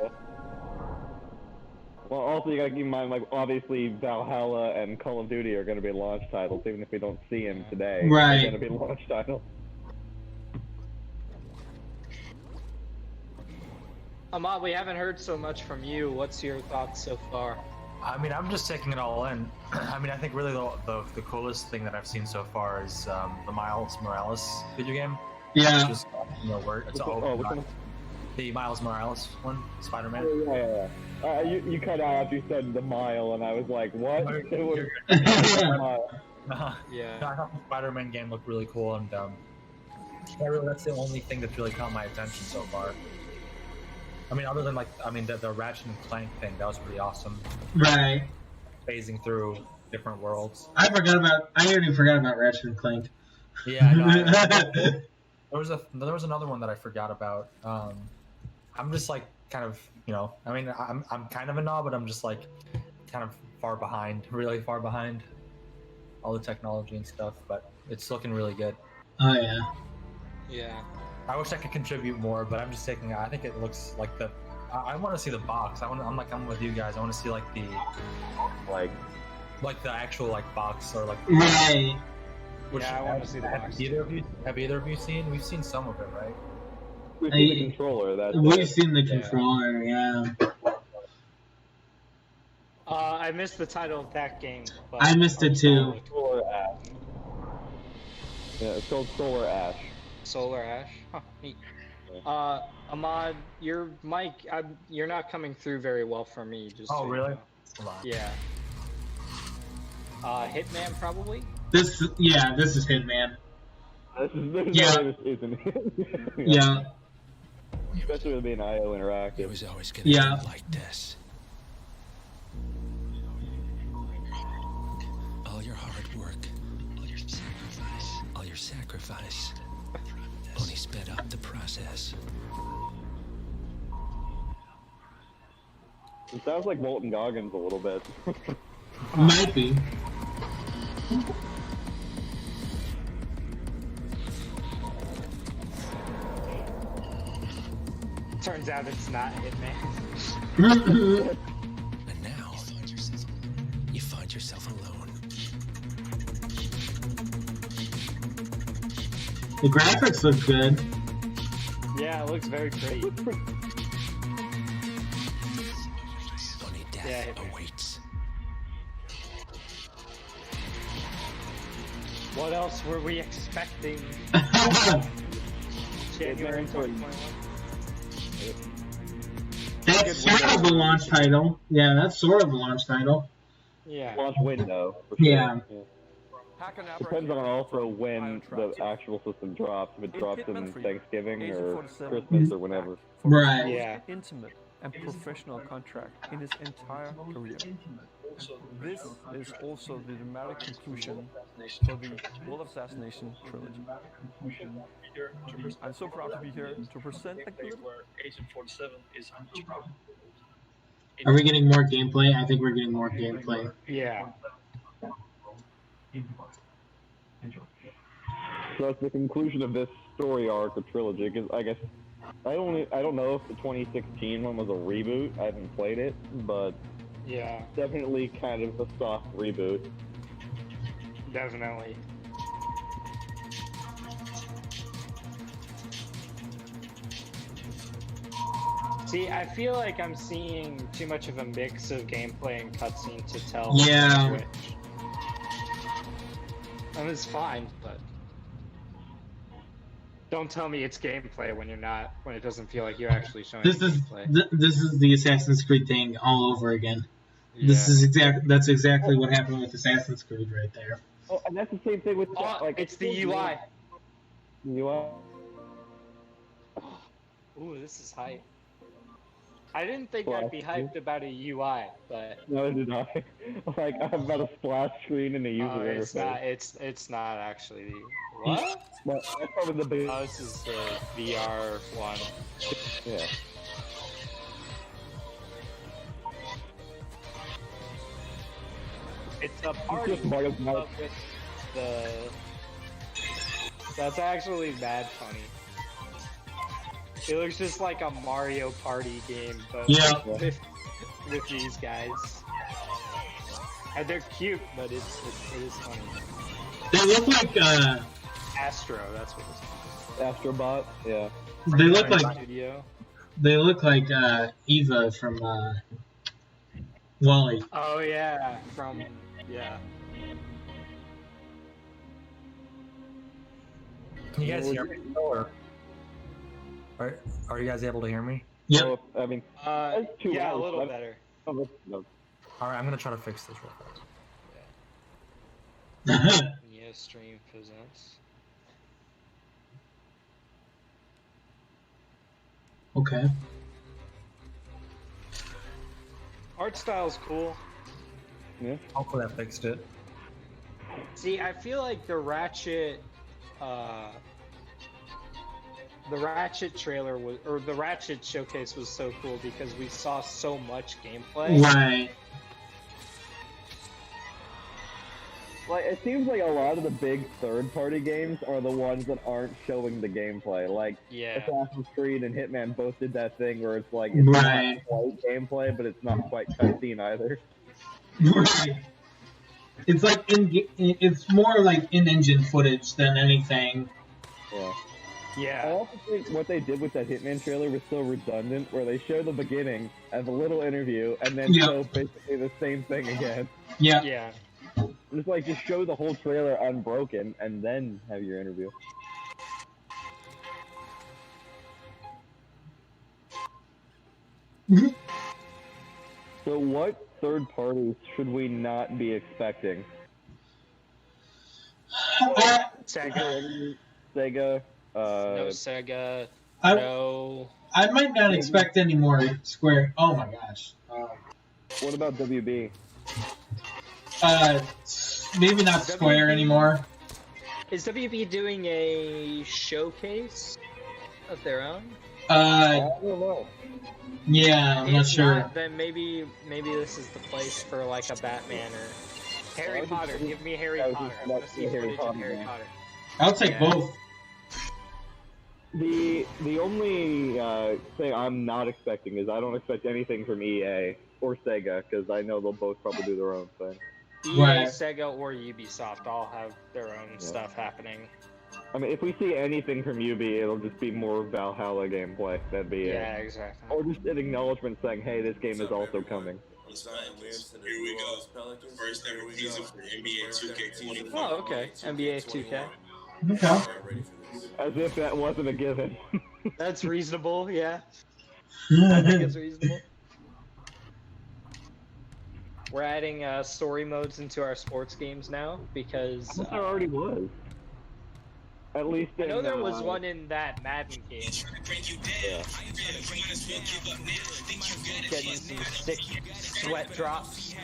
Well, also you gotta keep in mind, like, obviously Valhalla and Call of Duty are gonna be launch titles, even if we don't see them today. Right. They're gonna be launch titles. Ahmad, we haven't heard so much from you. What's your thoughts so far? I mean, I'm just taking it all in. I mean, I think really the coolest thing that I've seen so far is the Miles Morales video game. Yeah. Which is, it's all the Miles Morales one, Spider-Man. Yeah. You cut out after you said the mile, and I was like, what? Yeah. No, I thought the Spider-Man game looked really cool, and that's the only thing that's really caught my attention so far. I mean, other than the Ratchet and Clank thing, that was pretty awesome. Right. Phasing through different worlds. I already forgot about Ratchet and Clank. Yeah, no, there was another one that I forgot about. I'm just like kind of, I mean, I'm kind of a knob, but I'm just like kind of far behind, really far behind all the technology and stuff. But it's looking really good. Oh yeah. Yeah. I wish I could contribute more, but I'm just taking. I think it looks like the. I want to see the box. I'm with you guys. I want to see like the actual like box or like. Right. Yeah, I want to see the box. Have either of you seen? We've seen some of it, right? We've seen the controller. We've seen the controller. Yeah. I missed the title of that game. But I missed it too. Solar Ash. Yeah, it's called Solar Ash. Solar Ash. Huh, neat. Ahmad, your mic, you're not coming through very well for me. Just oh, so really? You know. Hold on. Yeah. Hitman probably. This is Hitman. This isn't it? Yeah. Especially with being IO interactive. It was always gonna be like this. All your hard work, all your sacrifice, only sped up the process. It sounds like Walton Goggins a little bit. Might be. Turns out it's not Hitman. And now, you find yourself alone. The graphics look good. Yeah, it looks very pretty. Only death awaits. What else were we expecting? January 2021. That's sort of a launch title. Yeah, that's sort of a launch title. Yeah. Launch window. For sure. Yeah. Depends on also when the actual system drops. If it drops in Thanksgiving or Christmas or whenever. Right. Yeah. Intimate and professional contract in his entire career. This is also the dramatic conclusion for the World Assassination trilogy. I'm so proud to be here to present a good. Are we getting more gameplay? I think we're getting more gameplay. Yeah. So that's the conclusion of this story arc or trilogy. Because I guess I don't know if the 2016 one was a reboot. I haven't played it, but yeah, definitely kind of a soft reboot. Definitely. See, I feel like I'm seeing too much of a mix of gameplay and cutscene to tell. Yeah. Which. And it's fine, but don't tell me it's gameplay when it doesn't feel like you're actually showing gameplay. This is the Assassin's Creed thing all over again. Yeah. That's exactly what happened with Assassin's Creed right there. Oh, and that's the same thing with it's the UI. UI. Ooh, this is hype. I didn't think I'd be hyped about a UI, but no, did I? Like I'm about a splash screen in the user interface. It's not actually the what? Well, that's probably the big. Oh, this is the VR one. Yeah. It's a party It's just with the. That's actually mad funny. It looks just like a Mario Party game, but with these guys. And they're cute, but it is funny. They look like Astro, that's what it's called. Astrobot, yeah. They look like Studio. They look like Eva from Wally. Oh yeah, from Can you guys hear me? Or are you guys able to hear me? Yeah. So, I mean, yeah, a little better. All right, I'm gonna try to fix this real quick. Yeah, stream presents. Okay. Art style's cool. Yeah. Hopefully that fixed it. See, I feel like the Ratchet the Ratchet trailer was, or the Ratchet showcase was so cool because we saw so much gameplay. Right. Like, it seems like a lot of the big third-party games are the ones that aren't showing the gameplay. Like, Assassin's Creed and Hitman both did that thing where it's like, it's Right. not quite gameplay, but it's not quite cutscene either. Right. It's like it's more like in-engine footage than anything. Yeah. Yeah. I also think what they did with that Hitman trailer was so redundant, where they show the beginning as a little interview, and then show basically the same thing again. Yeah. Yeah. Just like, just show the whole trailer unbroken, and then have your interview. So what third parties should we not be expecting? Sega. Sega. No Sega. I might not expect any more Square. Oh my gosh. What about WB? Maybe not Square anymore. Is WB doing a showcase of their own? I don't know. Yeah, I'm not sure. Then maybe this is the place for like a Batman or Harry Potter. Give me Harry Potter. I want to see footage of Harry Potter. I'll take both. The only thing I'm not expecting is I don't expect anything from EA or Sega, because I know they'll both probably do their own thing. EA, Sega, or Ubisoft all have their own stuff happening. I mean, if we see anything from UB, it'll just be more Valhalla gameplay. That'd be it. Yeah, exactly. Or just an acknowledgement saying, hey, this game is also coming. Here we go. First ever teaser for NBA 2K24. Oh, okay. NBA 2K. Okay. As if that wasn't a given. That's reasonable, yeah. I think it's reasonable. We're adding story modes into our sports games now because there already was. At least I know there was one in that Madden game. Yeah. Getting some sick sweat drops.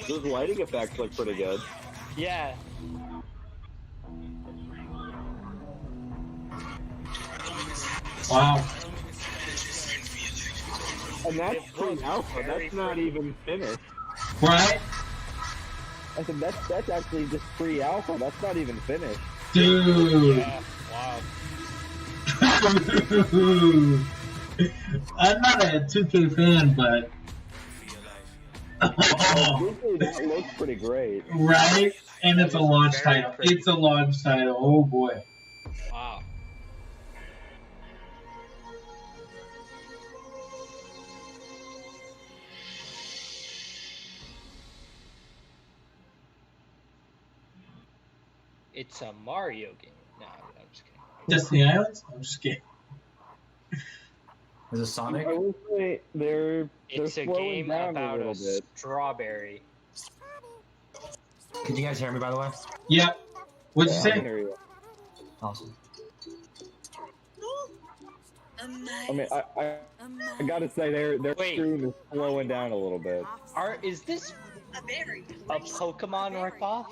Those lighting effects look pretty good. Yeah. Wow. And that's pre-alpha. That's not even finished. Right? I said that's actually just pre-alpha. That's not even finished. Dude. Yeah. Wow. I'm not a 2K fan, but that looks pretty great. Right? And it's a launch title. It's a launch title. Oh boy. Wow. It's a Mario game. No, I'm just kidding. Destiny Islands? I'm just kidding. Is it Sonic? I will say they're It's a slowing game down about a a little bit. strawberry. Can you guys hear me, by the way? Yeah. What'd you I say? can hear you. Awesome. I mean, I gotta say their stream is slowing down a little bit. Is this a Pokemon ripoff?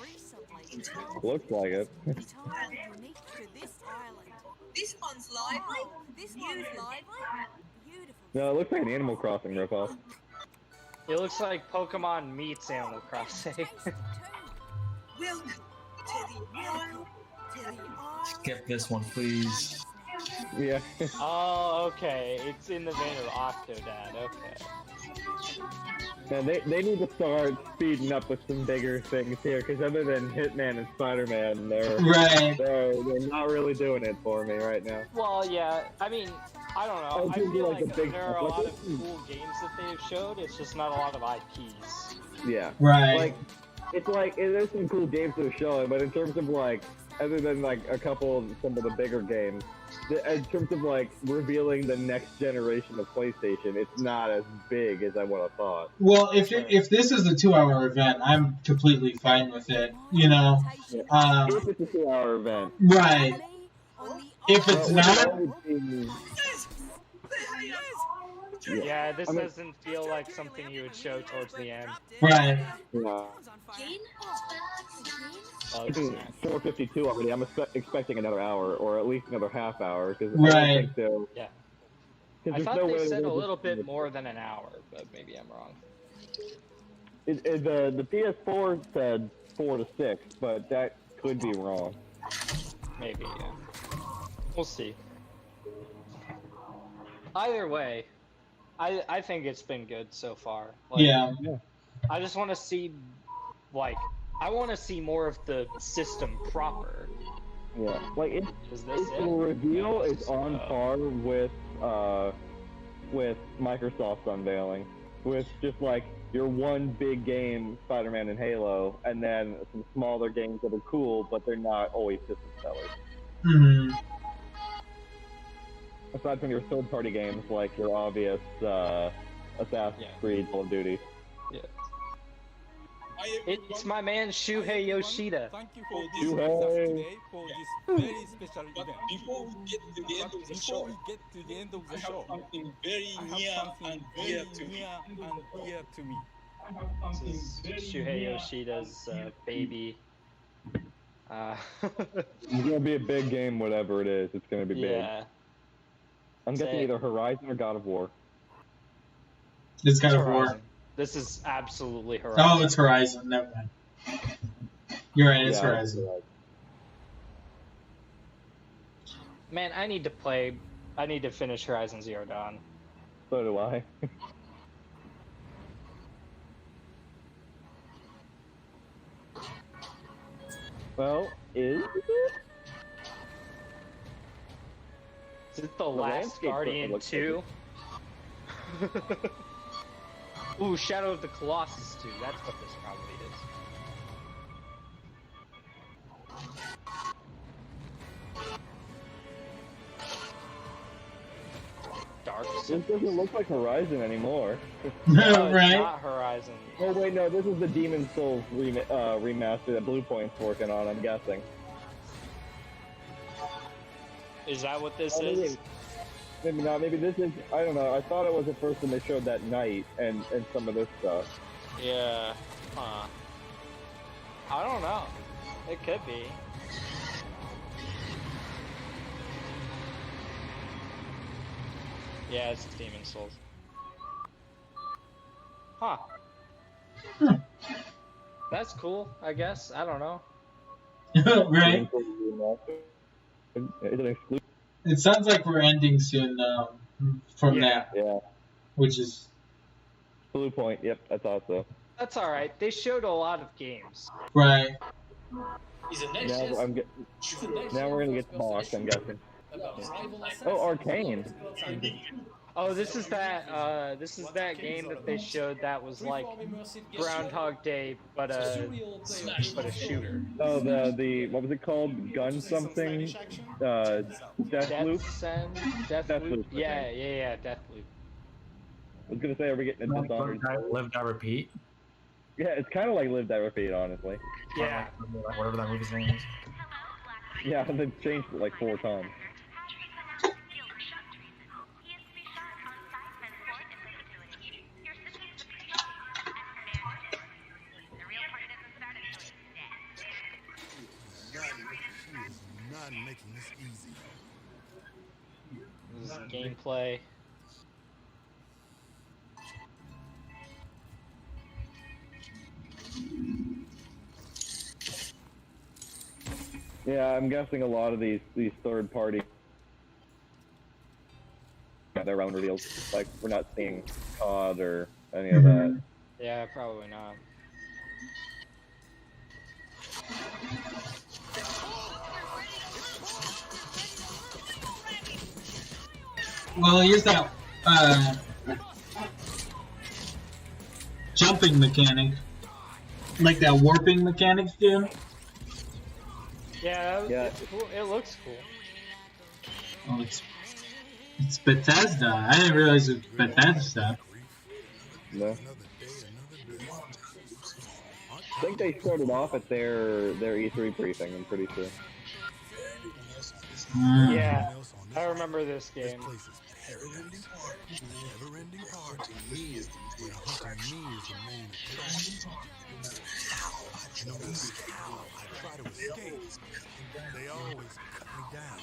Looks like it. This one's lively. This one's lively. No, it looks like an Animal Crossing ripoff. It looks like Pokemon meets Animal Crossing. Welcome to the isle. Skip this one, please. Yeah. Oh, okay. It's in the vein of Octodad. Okay. Man, they need to start speeding up with some bigger things here, because other than Hitman and Spider-Man, they're not really doing it for me right now. Well, yeah. I mean, I don't know. I feel like big there are a lot of cool games that they've showed. It's just not a lot of IPs. Yeah. Right. There's some cool games they're showing, but in terms of other than a couple of some of the bigger games, in terms of revealing the next generation of PlayStation, it's not as big as I would have thought. Well, if this is a 2-hour event, I'm completely fine with it. You know. If it's a 2-hour event. Right. If it's not. Yeah, this I mean- doesn't feel like something you would show towards the end. Right. Yeah. Oh, It's snap. 4:52 already. I'm expecting another hour, or at least another half hour, because I Right. don't think they'll. Yeah. 'cause I there's thought no they way said a they'll little just- bit more than an hour, but maybe I'm wrong. The PS4 said 4 to 6, but that could be wrong. Maybe, yeah. We'll see. Either way, I think it's been good so far. Like, Yeah. I just want to see, like, I want to see more of the system proper. Yeah, like Is this the it? reveal is on par with Microsoft's unveiling, with just like your one big game, Spider-Man and Halo, and then some smaller games that are cool, but they're not always system sellers. Hmm. Aside from your third-party games, like your obvious Assassin's Creed, Call of Duty. Yeah. It's my man Shuhei Yoshida. Thank you for this Shuhei. today for this very special event. Before we get to the end of the show, Before we get to the end of the I have show, something very I have near something and very dear to me. near and dear to me. This is Shuhei Yoshida's baby. It's gonna be a big game, whatever it is. It's gonna be big. Yeah. I'm guessing Say- either Horizon or God of War. It's God of War. Horizon. This is absolutely Horizon. Oh, it's Horizon. Never mind. You're right. It's Yeah, Horizon. Man, I need to finish Horizon Zero Dawn. So do I. Well, is it? Is it the landscape last certainly Guardian looks 2? Ooh, Shadow of the Colossus 2. That's what this probably is. Dark This doesn't look like Horizon anymore. No, it's Right? not Horizon. Oh wait, no, this is the Demon Souls remaster that Blue Point's working on, I'm guessing. Is that what this Oh, is? maybe not, maybe this is, I don't know, I thought it was the first one they showed that night, and some of this stuff. Yeah. Huh. I don't know. It could be. Yeah, it's Demon Souls. Huh. That's cool, I guess. I don't know. Right? Is it exclusive? It sounds like we're ending soon from that, Yeah. which is Blue Point, yep, I thought so. That's alright. They showed a lot of games. right. Is the next Now, now we're gonna get Hawk, I'm guessing. Oh, Arcane. Oh, this is that game that they showed that was like Groundhog Day, but a shooter. Oh, the what was it called? Gun something? Deathloop? Deathloop. Yeah, Deathloop. I was gonna say, are we getting a Dishonored? Live, Die, Repeat. Yeah, it's kind of like Live, Die, Repeat, honestly. Yeah. Whatever that movie's name is. Yeah, they've changed it like 4 times. Not making this easy. This is gameplay. Yeah, I'm guessing a lot of these third party got their own reveals. Like, we're not seeing COD or any of that. Yeah, probably not. Well, here's that jumping mechanic, like that warping mechanic, dude. Yeah, Yeah. It's cool. It looks cool. Oh, it's Bethesda. I didn't realize it was Bethesda. No. I think they started off at their E3 briefing, I'm pretty sure. Yeah, I remember this game. Never-ending party. Never-ending party. Where hunting me is the main attraction. No matter how I try to escape, they always cut me down.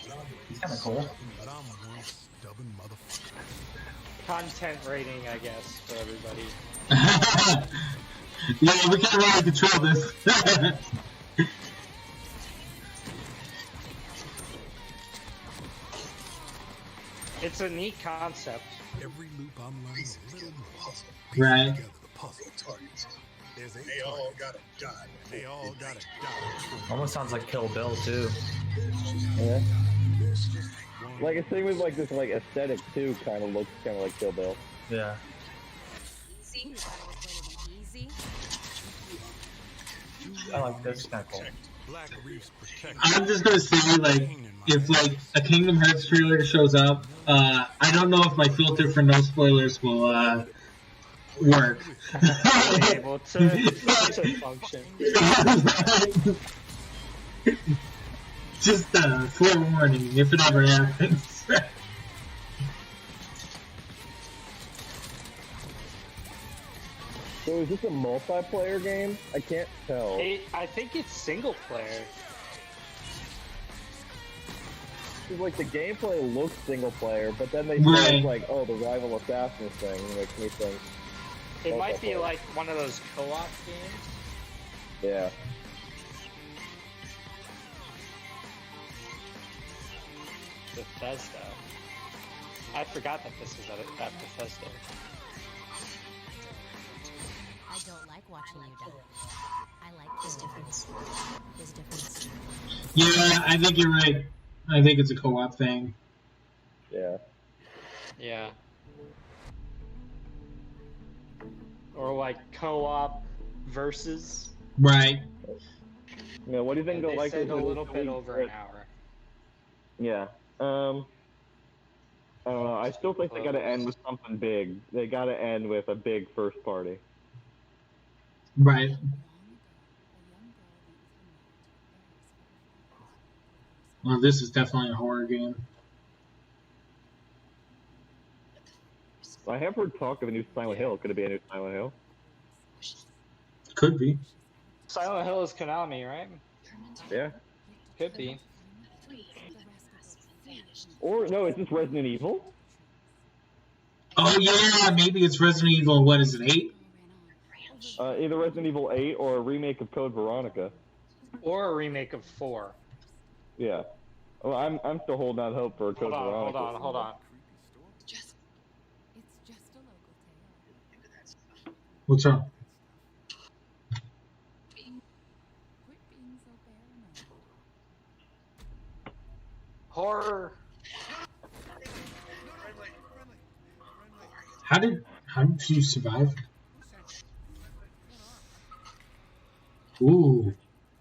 It's kind of cool. But I'm one stubborn motherfucker. Content rating, I guess, for everybody. Yeah, we can't really control this. It's a neat concept. Every loop I'm learning a little more. Right. Together the puzzle targets. They all gotta die. They all gotta die. Almost sounds like Kill Bill too. Yeah. Like a thing with like this like aesthetic too, kind of looks kind of like Kill Bill. Yeah. Easy. I like this kind of cool. I'm just gonna say, like, if like a Kingdom Hearts trailer shows up, I don't know if my filter for no spoilers will work. Able to function. Just forewarning if it ever happens. So is this a multiplayer game? I can't tell. I think it's single player. Like the gameplay looks single player, but then they say like, oh, the rival assassin thing, and it makes me think. It might be like one of those co-op games. Yeah. Bethesda. I forgot that this was at Bethesda. I don't like watching you die. I like this difference. There's a difference. Yeah, I think you're right. I think it's a co-op thing. Yeah. Yeah. Or like co-op versus. Right. Yeah. What do you think? They Like said a little bit over an hour. Yeah. I don't know. I still think they got to end with something big. They got to end with a big first party. Right. Well, this is definitely a horror game. I have heard talk of a new Silent Hill. Could it be a new Silent Hill? Could be. Silent Hill is Konami, right? Yeah. Could be. Or no, it's just Resident Evil. Oh yeah, maybe it's Resident Evil. What is it, 8? Either Resident Evil 8 or a remake of Code Veronica. Or a remake of 4. Yeah. Well, I'm still holding out hope for a Code Veronica. Hold on. What's wrong? Horror. How did you survive? Ooh.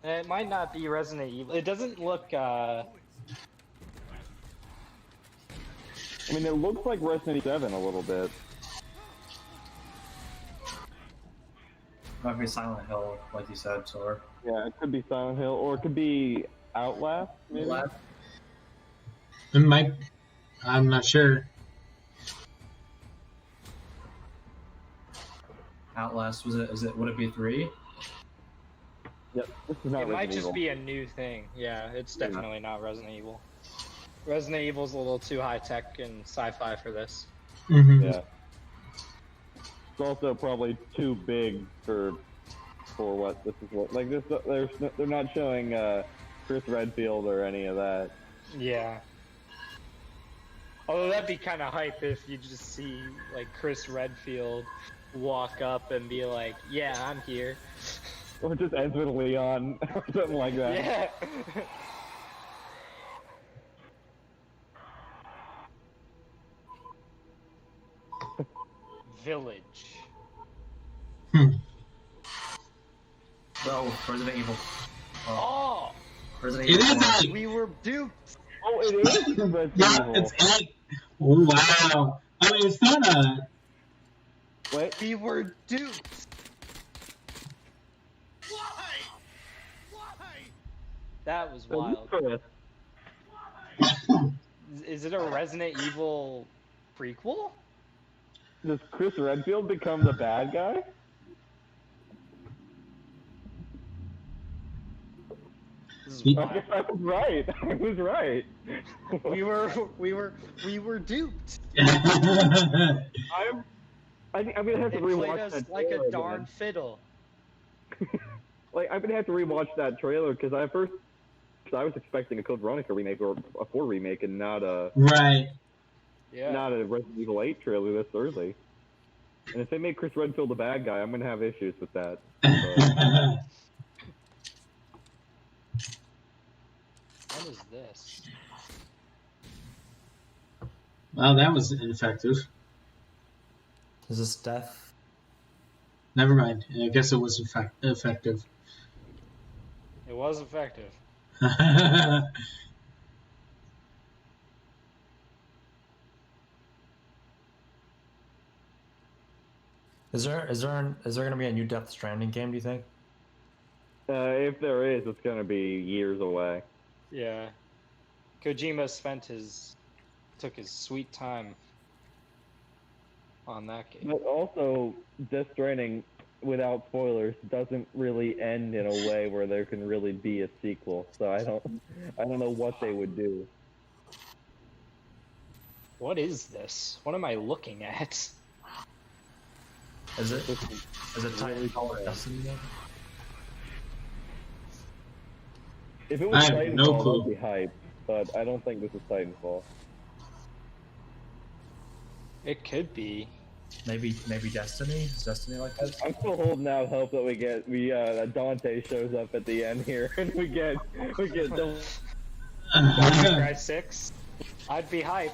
It might not be Resident Evil. It doesn't look. I mean, it looks like Resident Evil 7 a little bit. Might be Silent Hill, like you said, Sor. Yeah, it could be Silent Hill, or it could be Outlast, maybe? Outlast? It might. I'm not sure. Outlast, would it be 3? Yep, this is not It Resident might just Evil. be a new thing. Yeah, it's definitely not Resident Evil. Resident Evil's a little too high tech and sci-fi for this. Mm-hmm. Yeah. It's also probably too big for what this is. Like this, they're not showing Chris Redfield or any of that. Yeah. Although that'd be kind of hype if you just see like Chris Redfield walk up and be like, "Yeah, I'm here." Or just ends with Leon or something like that. Yeah. Village. Oh, Resident Evil. Oh! Resident It Evil. is 8! We were duped! Oh, it is Resident Yeah, Evil. it's 8! Oh, wow. I mean, it's not a... Wait. We were duped! That was wild. Is it a Resident Evil prequel? Does Chris Redfield become the bad guy? I guess I was right. I was right. we were duped. I'm gonna have to They played rewatch us that like trailer a darn again. fiddle. Like, I'm gonna have to rewatch that trailer because I was expecting a Code Veronica remake or a 4 remake and not a not a Resident Evil 8 trailer this early. And if they make Chris Redfield the bad guy, I'm gonna have issues with that. What is this? Well, that was ineffective. Is this death? Never mind. I guess it was effective. It was effective. Is there gonna be a new Death Stranding game? Do you think? If there is, it's gonna be years away. Yeah. Kojima took his sweet time on that game. But also, Death Stranding, without spoilers, doesn't really end in a way where there can really be a sequel. So I don't know what they would do. What is this? What am I looking at? Is it Titanfall or Destiny? If it was I have Titanfall, no clue. I'd be hyped, but I don't think this is Titanfall. It could be. Maybe Destiny? Is Destiny like this? I'm still holding out hope that that Dante shows up at the end here and we get the Far Cry 6. I'd be hyped.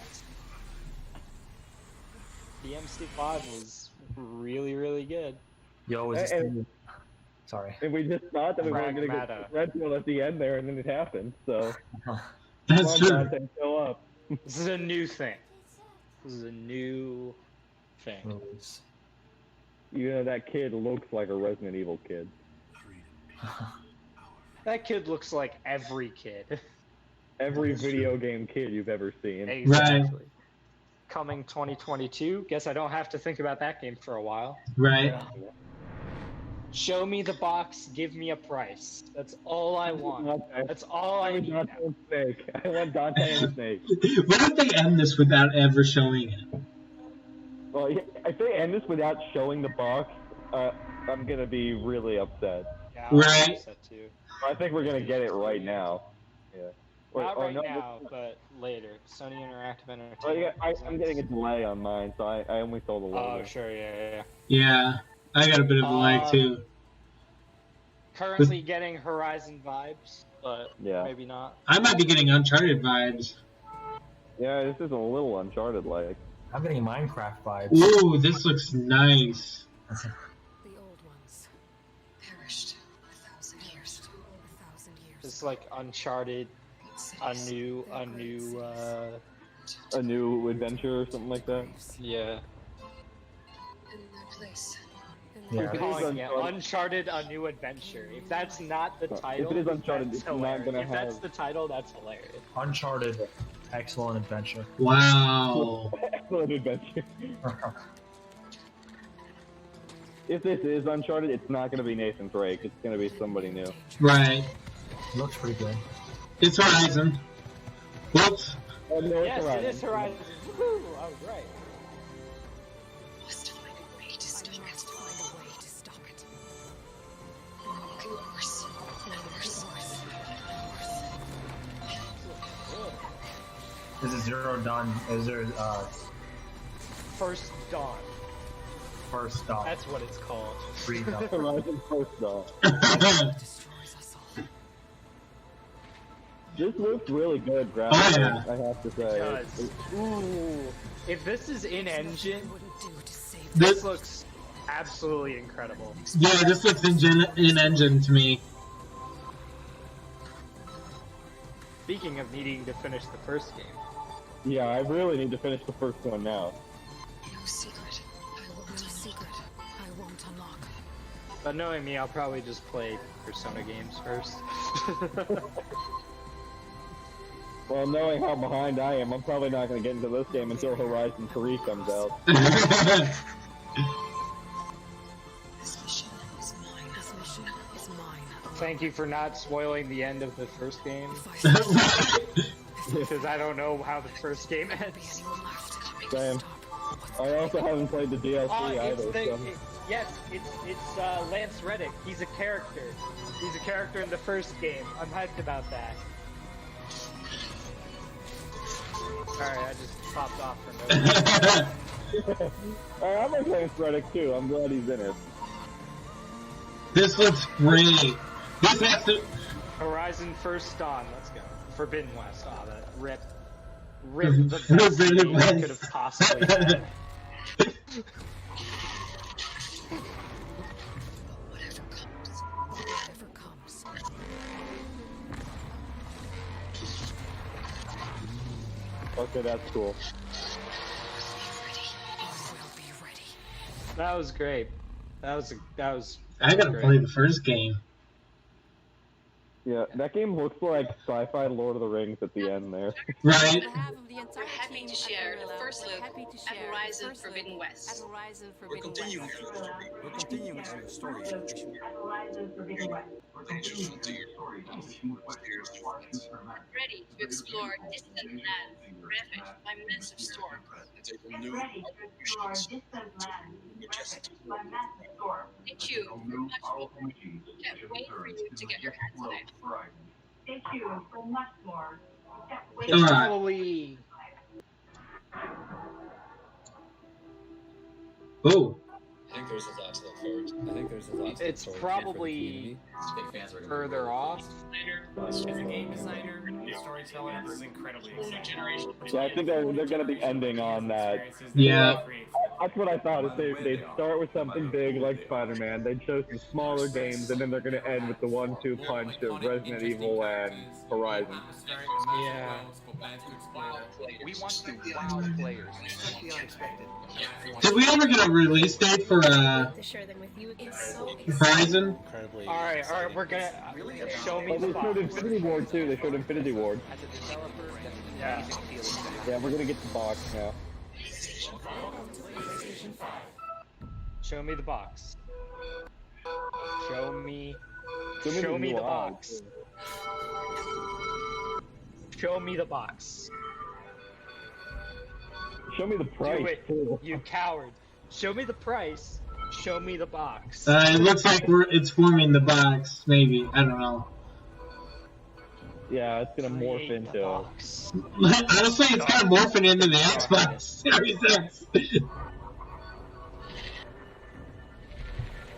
The MC5 was really, really good. Yo, is this Sorry. And we just thought that we weren't going to Pragmata. get Redfield at the end there, and then it happened. So That's true. Dante, show up. This is a new thing. This is a new thing. You know, that kid looks like a Resident Evil kid. That kid looks like every kid. Every video game kid you've ever seen. Exactly. Coming 2022. Guess I don't have to think about that game for a while. Right. Show me the box, give me a price. That's all I want. That's all I need. Dante and Snake. I want Dante and Snake. What if they end this without ever showing it? Well, yeah, if they end this without showing the box, I'm gonna be really upset. Yeah, I'm Right. upset too. I think we're gonna get it right now. Yeah. Not right no, now, but later. Sony Interactive Entertainment. Well, yeah, I'm getting a delay on mine, so I only saw the logo. Oh, sure, yeah. Yeah, I got a bit of a lag too. Currently getting Horizon vibes, but Yeah. maybe not. I might be getting Uncharted vibes. Yeah, this is a little Uncharted-like. I'm getting Minecraft vibes. Ooh, this looks nice. The old ones perished 1,000 years. 1,000 years. It's like Uncharted, a new, A new adventure or something like that. yeah. In their place. Yeah. We're calling it Uncharted, a new adventure. If that's not the title, If it is Uncharted, that's it's not hilarious. gonna If that's have- the title, that's hilarious. Uncharted, excellent adventure. Wow. Excellent adventure. If this is Uncharted, it's not going to be Nathan Drake. It's going to be somebody new. Right. Looks pretty good. It's Horizon. Whoops. Oh, no, it's Yes, Horizon. it is Horizon. Woo, I was right. Must find a way to stop it. Must find a way to stop it. Worse. Is it Zero Dawn? Is there First Dawn. First Dawn? That's what it's called. Free Dawn. Horizon First Dawn. This looks really good, graphically, Oh, yeah. I have to say. It does. Ooh. If this is in-engine, This- this looks absolutely incredible. Yeah, this looks in-engine to me. Speaking of needing to finish the first game. Yeah, I really need to finish the first one now. No secret. No secret. I won't unlock. But knowing me, I'll probably just play Persona games first. Well, knowing how behind I am, I'm probably not going to get into this game until Horizon 3 comes out. Thank you for not spoiling the end of the first game. Because I don't know how the first game ends. Same. I also haven't played the DLC either. Yes, it's Lance Reddick. He's a character. He's a character in the first game. I'm hyped about that. Alright, I just popped off for no reason. Alright, I'm like Lance Reddick too. I'm glad he's in it. This looks great. This has to... Horizon First Dawn, let's go. Forbidden West, that rip the best game you could have possibly had. Whatever comes. Okay, that's cool. That was great. That was I gotta great. play the first game. Yeah, that game looks like sci-fi Lord of the Rings at the end there. Right. We're happy to share the first look at Horizon Forbidden West. We're continuing our story. Ready to explore distant lands ravaged by massive storms. Thank you very much, people. Can't wait for you to get your hands on it. Thank you so much, Lord. It's probably... Oh. I think there's a lot to look forward to. It's probably further off. As a game designer, storyteller, this is incredibly exciting. Yeah, I think they're going to be ending on that. Yeah. That's what I thought. If they start with something big like Spider-Man, they'd show some smaller games, and then they're going to end with the 1-2 punch of Resident Evil and Horizon. Yeah. We want to wow players. The unexpected. Did we ever get a release date for Horizon? Alright, we're gonna show me the They showed box. Infinity Ward too. They showed Infinity Ward. As a developer, Yeah, we're gonna get the box now. show me the box. Show me the the box. Show me the box. Show me the price. Do it, you coward. Show me the price. Show me the box. It looks like it's forming the box, maybe. I don't know. Yeah, it's gonna morph into. Honestly, it's kind of morphing into the Xbox Series X.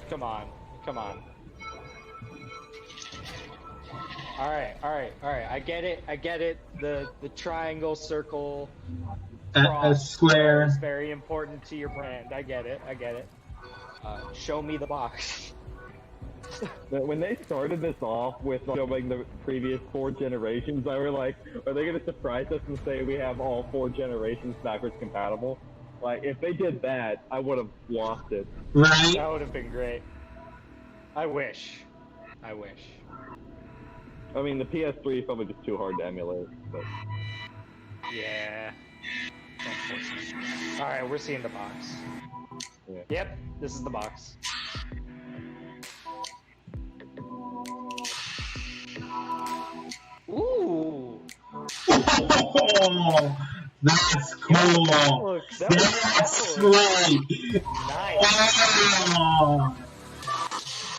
Come on. Alright. I get it. The triangle, circle, cross, a square is very important to your brand. I get it. Show me the box. But when they started this off with showing the previous 4 generations, I were like, are they gonna surprise us and say we have all 4 generations backwards compatible? Like, if they did that, I would have lost it. Right? That would have been great. I wish. I mean, the PS3 is probably just too hard to emulate, but... Yeah. Alright, we're seeing the box. Yeah. Yep, this is the box. Ooh! Oh, that's cool! That's sweet! Nice! Oh.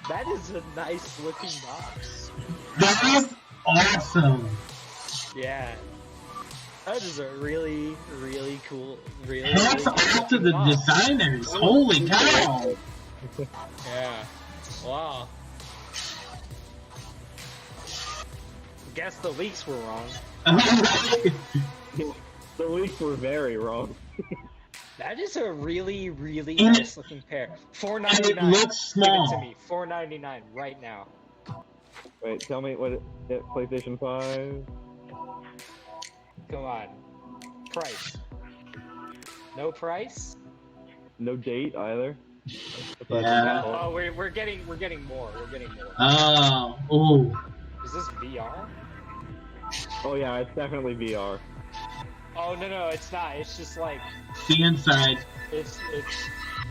That is a nice looking box. That is awesome! Yeah. That is a really, really cool, Hats off to the designers! Holy cow! Yeah. Wow. Guess the leaks were wrong. The leaks were very wrong. That is a really, really nice looking pair. $4.99. And it looks small. Give it to me. $4.99 right now. Wait, tell me what PlayStation 5? Come on. Price. No price? No date either. Yeah. Oh, we're getting more. Oh, ooh. Is this VR? Oh yeah, it's definitely VR. Oh no, it's not. It's just like The inside. it's.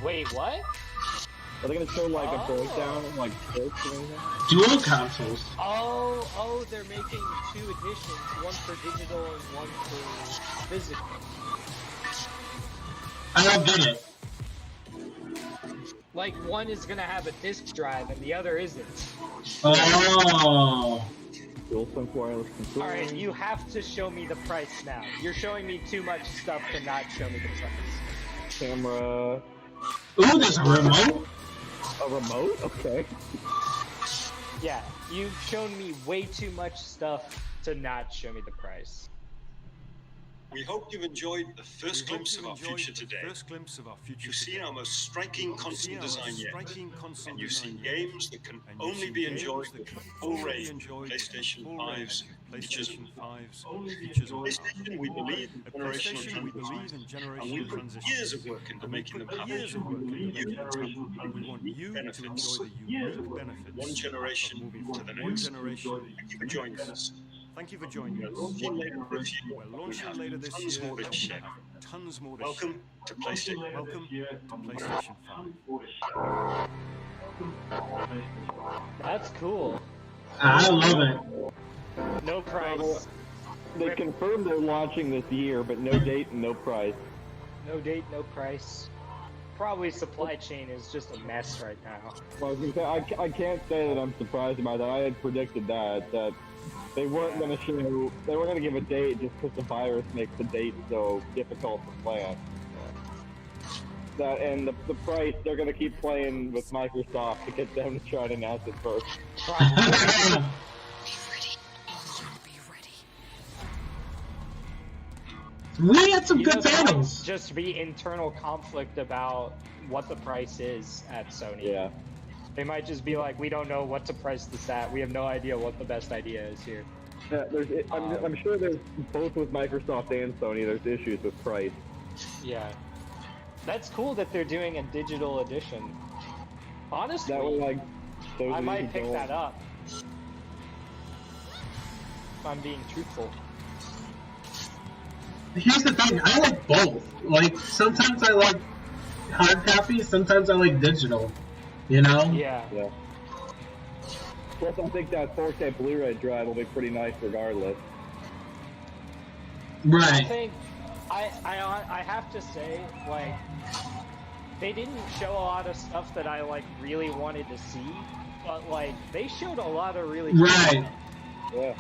Wait, what? Are they gonna show like a breakdown of like discs and anything? Dual consoles. Oh, they're making 2 editions, one for digital and one for physical. I don't get it. Like, one is gonna have a disc drive and the other isn't. Oh. DualSense wireless controller. Alright, you have to show me the price now. You're showing me too much stuff to not show me the price. Camera. Ooh, there's a remote. A remote? Okay. Yeah, you've shown me way too much stuff to not show me the price. We hope you've enjoyed the first glimpse of our future today. You've seen our most striking console design yet, and you've seen games that can only be enjoyed with the full range of PlayStation 5's features. PlayStation, we believe in generational transitions, and we put years of work into making them happen. We want you to enjoy the unique benefits one generation to the next. Thank you for joining us. Thank you for joining us. We're launching later this year. More to share. Tons more to Welcome share. to PlayStation. Welcome to PlayStation 5. That's cool. I love it. No price. They confirmed they're launching this year, but no date and no price. No date, no price. Probably supply chain is just a mess right now. Well, I can't say that I'm surprised about that. I had predicted that they weren't going to show, they weren't going to give a date just because the virus makes the date so difficult to plan. That and the price, they're going to keep playing with Microsoft to get them to try to announce it first. We had some You good know, there titles. might just be internal conflict about what the price is at Sony. Yeah. They might just be like, we don't know what to price this at. We have no idea what the best idea is here. Yeah, I'm sure there's, both with Microsoft and Sony, there's issues with price. Yeah. That's cool that they're doing a digital edition. Honestly, That was like, I might pick that up. If I'm being truthful. Here's the thing, I like both. Like, sometimes I like hard copy, sometimes I like digital. You know? Yeah. Plus, I think that 4K Blu-ray drive will be pretty nice regardless. Right. I think, I have to say, like, they didn't show a lot of stuff that I, like, really wanted to see, but, like, they showed a lot of really cool stuff. Yeah.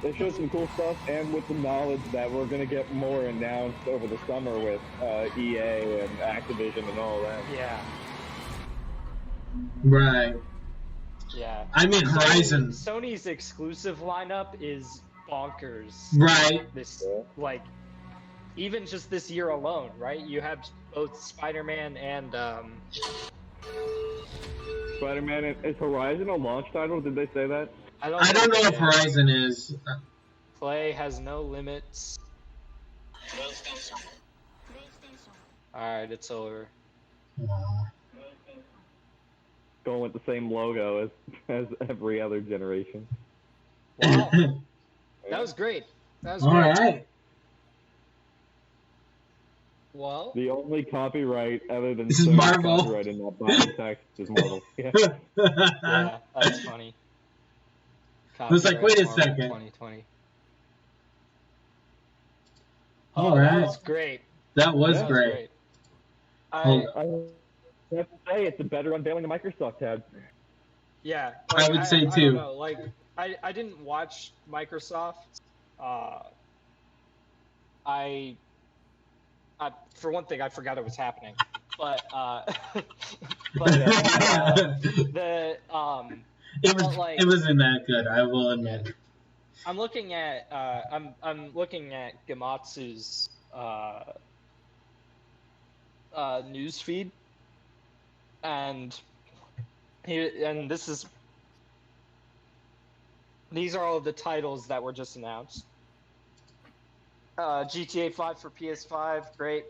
They showed some cool stuff, and with the knowledge that we're going to get more announced over the summer with EA and Activision and all that. Yeah. Right. Yeah. I mean, Horizon. Sony's exclusive lineup is bonkers. Right. This, like, even just this year alone, right? You have both Spider-Man and, Spider-Man, is Horizon a launch title? Did they say that? I don't know if Horizon is. Play has no limits. Alright, it's over. Going with the same logo as every other generation. Wow. That was great. That was All great. right. Well, The only copyright other than This is Sony's Marvel. copyright in that body text is Marvel. Yeah. yeah, that's funny. I was like, wait a Copyright second. Marvel 2020. All That right. was great. That was That great. I, I have to say, it's a better unveiling the Microsoft tab. yeah, I would say I too. don't know, like, I didn't watch Microsoft. For one thing, I forgot it was happening. But It wasn't that good, I will admit. I'm looking at I'm looking at Gamatsu's news feed, and these are all of the titles that were just announced. GTA 5 for PS5, great.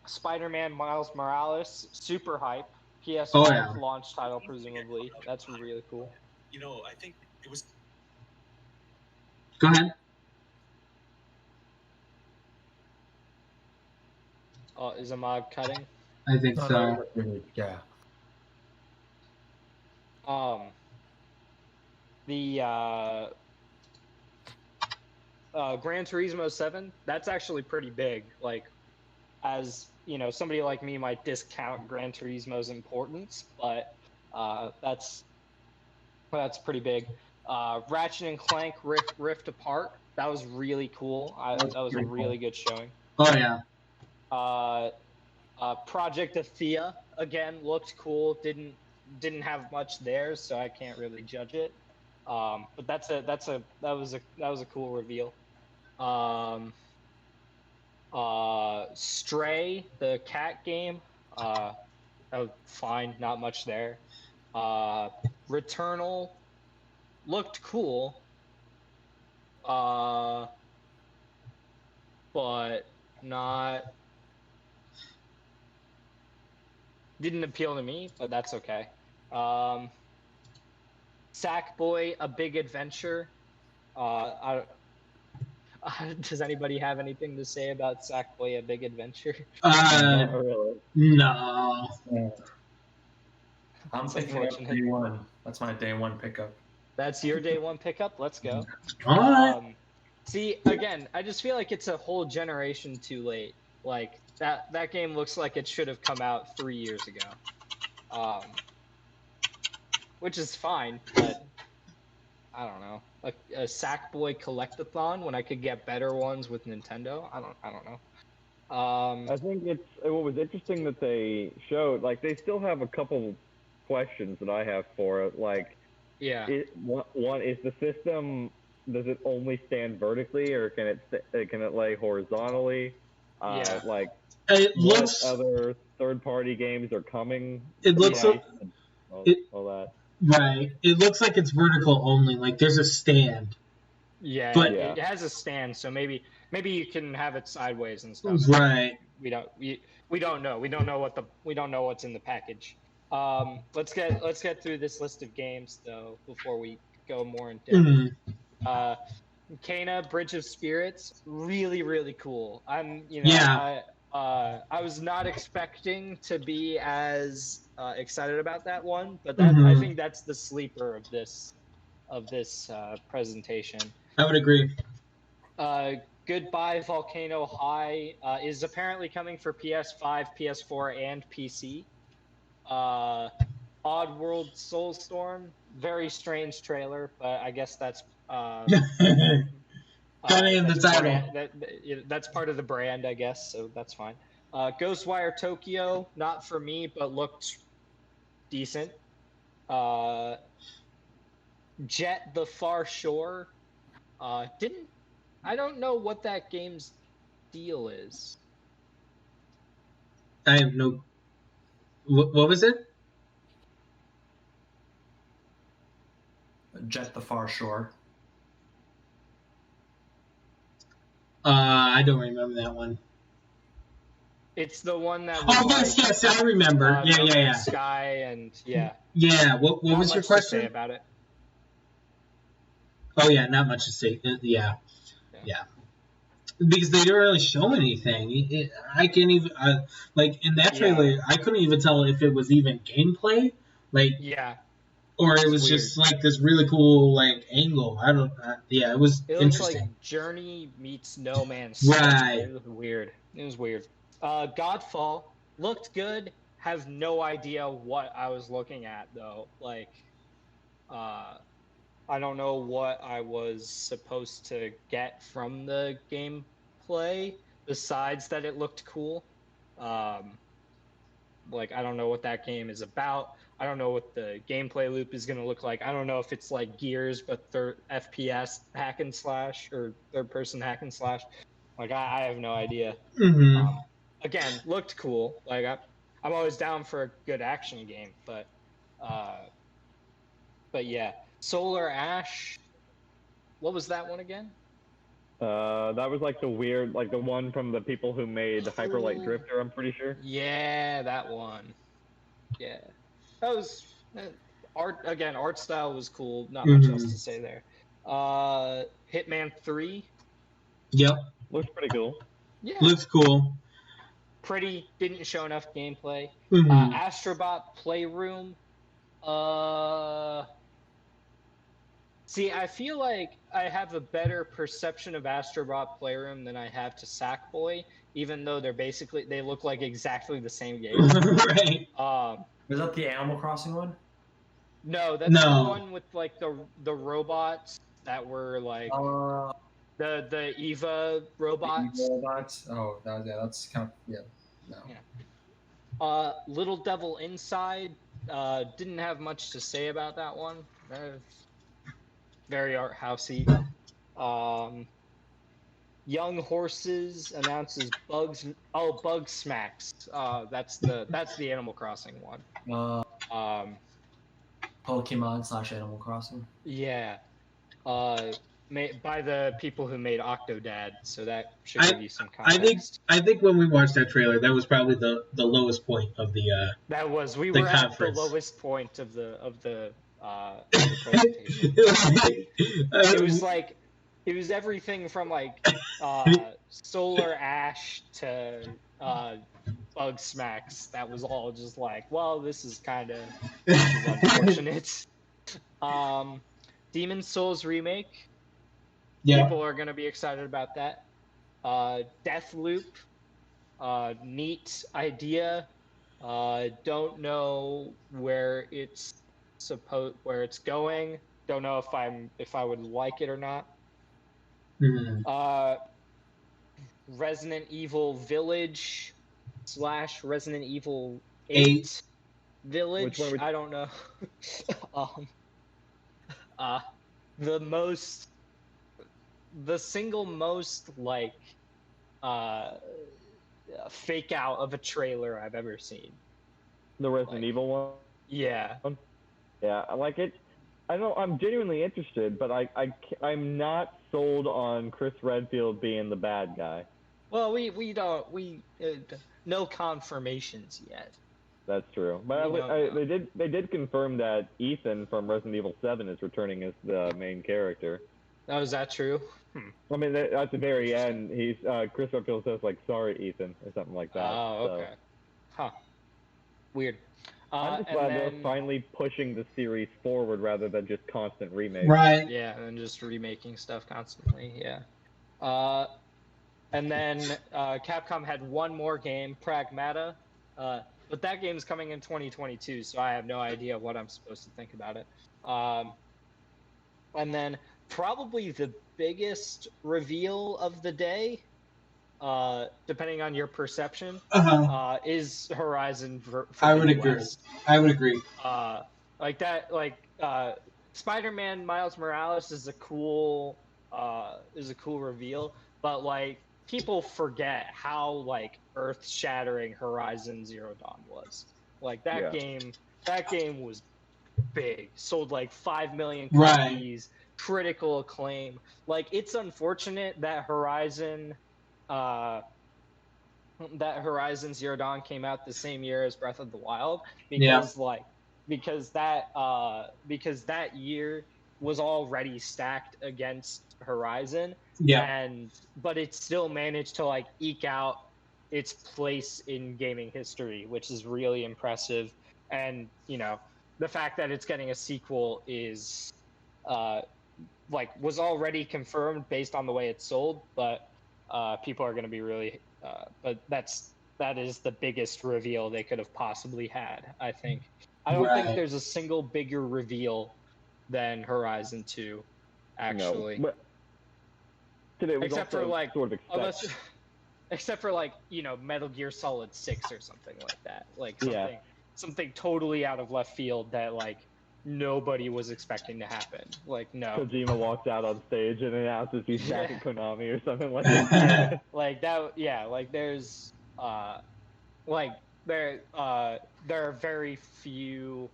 Spider-Man Miles Morales, super hype. PS5 Oh, yeah. launch title, presumably. That's really cool. You know, I think it was Go ahead. Is Ahmad cutting? I think so. Yeah. The Gran Turismo 7, that's actually pretty big. Like, as you know, somebody like me might discount Gran Turismo's importance, but that's pretty big. Ratchet and Clank Rift Apart, that was really cool. That was a really good showing. Oh yeah. Project Athea again looked cool. Didn't have much there, so I can't really judge it. But that was a cool reveal. Stray, the cat game, that was fine. Not much there. Returnal looked cool. But didn't appeal to me, but that's okay. Sackboy: A Big Adventure. Does anybody have anything to say about Sackboy: A Big Adventure? Not really. No. I'm picking up day one. That's my day one pickup. That's your day one pickup? Let's go. All right. See, again, I just feel like it's a whole generation too late. Like, that game looks like it should have come out 3 years ago. Which is fine, but I don't know. A Sackboy Collectathon when I could get better ones with Nintendo? I don't know. I think what was interesting that they showed, like, they still have a couple questions that I have for it. Like, yeah, one is the system, does it only stand vertically, or can it lay horizontally? Yeah. Like, it what looks, other third-party games are coming? It looks like all that. Right. It looks like it's vertical only. Like there's a stand. Yeah, But it has a stand, so maybe you can have it sideways and stuff. Right. We don't know. We don't know what's in the package. Let's get through this list of games though before we go more in depth. Kena Bridge of Spirits, really really cool. I was not expecting to be as excited about that one, but I think that's the sleeper of this presentation. I would agree. Goodbye Volcano High is apparently coming for PS5, PS4, and PC. Oddworld Soulstorm, very strange trailer, but I guess that's Got it in the title. That's part of the brand, I guess, so that's fine. Ghostwire Tokyo, not for me, but looked decent. Jet the Far Shore, I don't know what that game's deal is. I have no. What was it? Jet the Far Shore. I don't remember that one. It's the one that. Oh yes, I remember. Yeah. Sky and yeah. Yeah. What was your question? To say about it? Oh yeah, not much to say. Yeah. Because they didn't really show anything. I can't even like in that trailer. I couldn't even tell if it was even gameplay. Like or it was just like this really cool like angle. I don't. It was interesting. Like Journey meets No Man's Sky. Right. It was weird. Godfall looked good. Have no idea what I was looking at though. Like, I don't know what I was supposed to get from the gameplay besides that it looked cool. Like, I don't know what that game is about. I don't know what the gameplay loop is going to look like. I don't know if it's like Gears, but FPS hack and slash or third-person hack and slash. Like, I have no idea. Again, looked cool. Like, I'm always down for a good action game, but yeah. Solar Ash. What was that one again? That was like the weird, like the one from the people who made Hyper Light Drifter, I'm pretty sure. Yeah, that one. Yeah. That was art style was cool. Not much else to say there. Hitman 3. Yep. Looks pretty cool. Yeah. Looks cool. Pretty. Didn't show enough gameplay. Mhm. Astrobot Playroom. See, I feel like I have a better perception of Astrobot Playroom than I have to Sackboy, even though they look like exactly the same game. Right. Was that the Animal Crossing one? No, that's the one with like the robots that were like the Eva robots. Robots. Oh, that's kind of no. Yeah. Little Devil Inside. Didn't have much to say about that one. Very art housey. Young Horses announces Bug Smacks. That's the Animal Crossing one. Pokemon / Animal Crossing. Yeah. By the people who made Octodad, so that should give you some context. I think when we watched that trailer, that was probably the lowest point of the We the were conference. at the lowest point of the presentation. It was everything from like Solar Ash to Bug Smacks. That was all just like, well, this is unfortunate. Demon Souls remake. Yeah. People are gonna be excited about that. Deathloop. Neat idea. Don't know where it's going. Don't know if I would like it or not. Mhm. Resident Evil Village / Resident Evil 8 Village. I don't know. The single most like fake out of a trailer I've ever seen. The Resident Evil one? Yeah. Yeah, I like it. I don't. I'm genuinely interested, but I'm not sold on Chris Redfield being the bad guy. Well, no confirmations yet. That's true, but they did confirm that Ethan from Resident Evil 7 is returning as the main character. Oh, is that true? I mean, at the very end, he's Chris Redfield says like, "Sorry, Ethan," or something like that. Oh, okay. So. Huh. Weird. I'm just glad they're finally pushing the series forward rather than just constant remakes. Right. Yeah, and just remaking stuff constantly. Yeah. And then Capcom had one more game, Pragmata, but that game's coming in 2022, so I have no idea what I'm supposed to think about it. And then probably the biggest reveal of the day, depending on your perception, is Horizon. I would agree. Like that, Spider-Man Miles Morales is a cool reveal, but like people forget how like earth-shattering Horizon Zero Dawn was. Like that game was big. Sold like 5 million copies, critical acclaim. Like it's unfortunate that Horizon Zero Dawn came out the same year as Breath of the Wild because that year was already stacked against Horizon. But it still managed to like eke out its place in gaming history, which is really impressive. And the fact that it's getting a sequel is was already confirmed based on the way it sold, but people are going to be really but that is the biggest reveal they could have possibly had, I think. I don't think there's a single bigger reveal than Horizon 2, actually. No, but today was except for like sort of except for like Metal Gear Solid 6 or something like that, like something totally out of left field that like nobody was expecting to happen. Like no, Kojima walks out on stage and announces he's back at Konami or something like that. Like that. Yeah, like there's like there are very few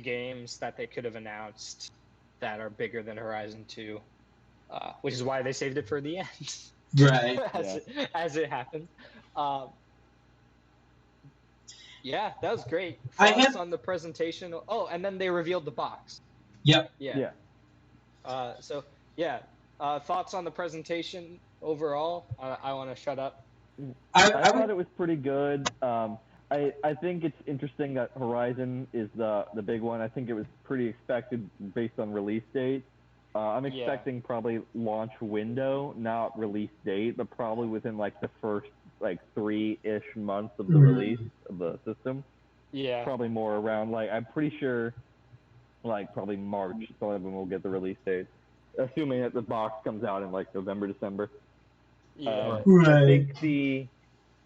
games that they could have announced that are bigger than Horizon 2, which is why they saved it for the end. Right. As it happened. Yeah, that was great. I Thoughts have- on the presentation? Oh, and then they revealed the box. Yep. Yeah. So yeah, thoughts on the presentation overall? I want to shut up. I thought it was pretty good. I think it's interesting that Horizon is the big one. I think it was pretty expected based on release date. I'm Yeah. expecting probably launch window, not release date, but probably within like the first like 3-ish months of the release of the system. Yeah. Probably more around like I'm pretty sure like probably March. Some of them will get the release date, assuming that the box comes out in like November, December. Yeah. I think the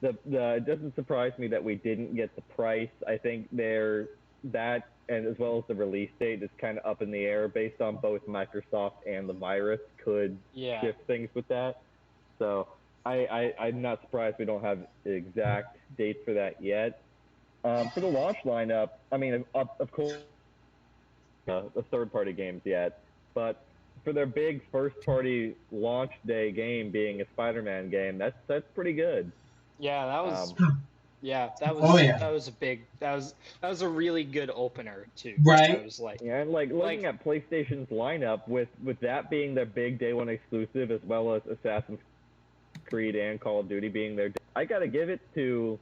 it doesn't surprise me that we didn't get the price. I think that and as well as the release date is kind of up in the air based on both Microsoft and the virus could Yeah. shift things with that. So I'm not surprised we don't have exact dates for that yet. For the launch lineup, I mean, of course, the third-party games yet, but for their big first-party launch day game being a Spider-Man game, that's pretty good. Yeah, that was. Yeah, that was. Oh, yeah. That was a big. That was a really good opener too. Right. That was like. Yeah, and like looking at PlayStation's lineup with that being their big day one exclusive, as well as Assassin's Creed and Call of Duty being their, I gotta give it to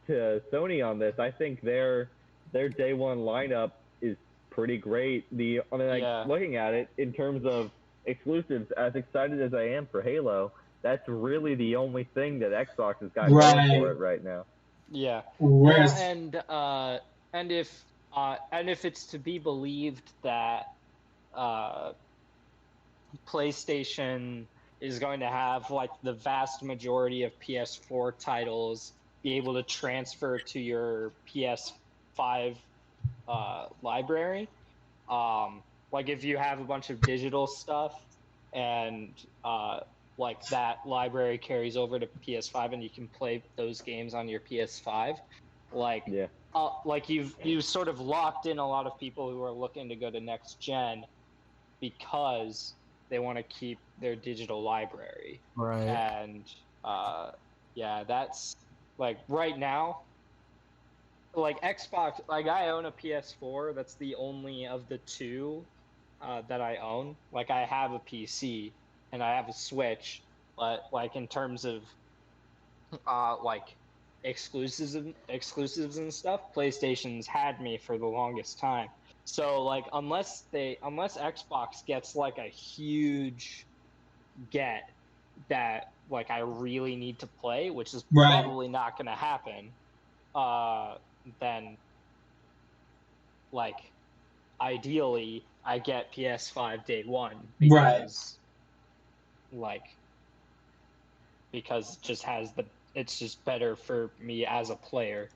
Sony on this. I think their day one lineup is pretty great. Looking at it in terms of exclusives, as excited as I am for Halo, that's really the only thing that Xbox has got going for it right now. Yeah. Whereas- Well, and if it's to be believed that PlayStation is going to have like the vast majority of PS4 titles be able to transfer to your PS5 library. Like if you have a bunch of digital stuff and like that library carries over to PS5 and you can play those games on your PS5, like you've sort of locked in a lot of people who are looking to go to next gen because they want to keep their digital library. Right. And yeah, that's like right now, like Xbox, like I own a PS4. That's the only of the two that I own. Like I have a PC and I have a Switch, but like in terms of like exclusives and stuff, PlayStation's had me for the longest time. So like unless Xbox gets like a huge get that like I really need to play, which is probably not going to happen, then like ideally I get PS5 day one because because it just has it's just better for me as a player.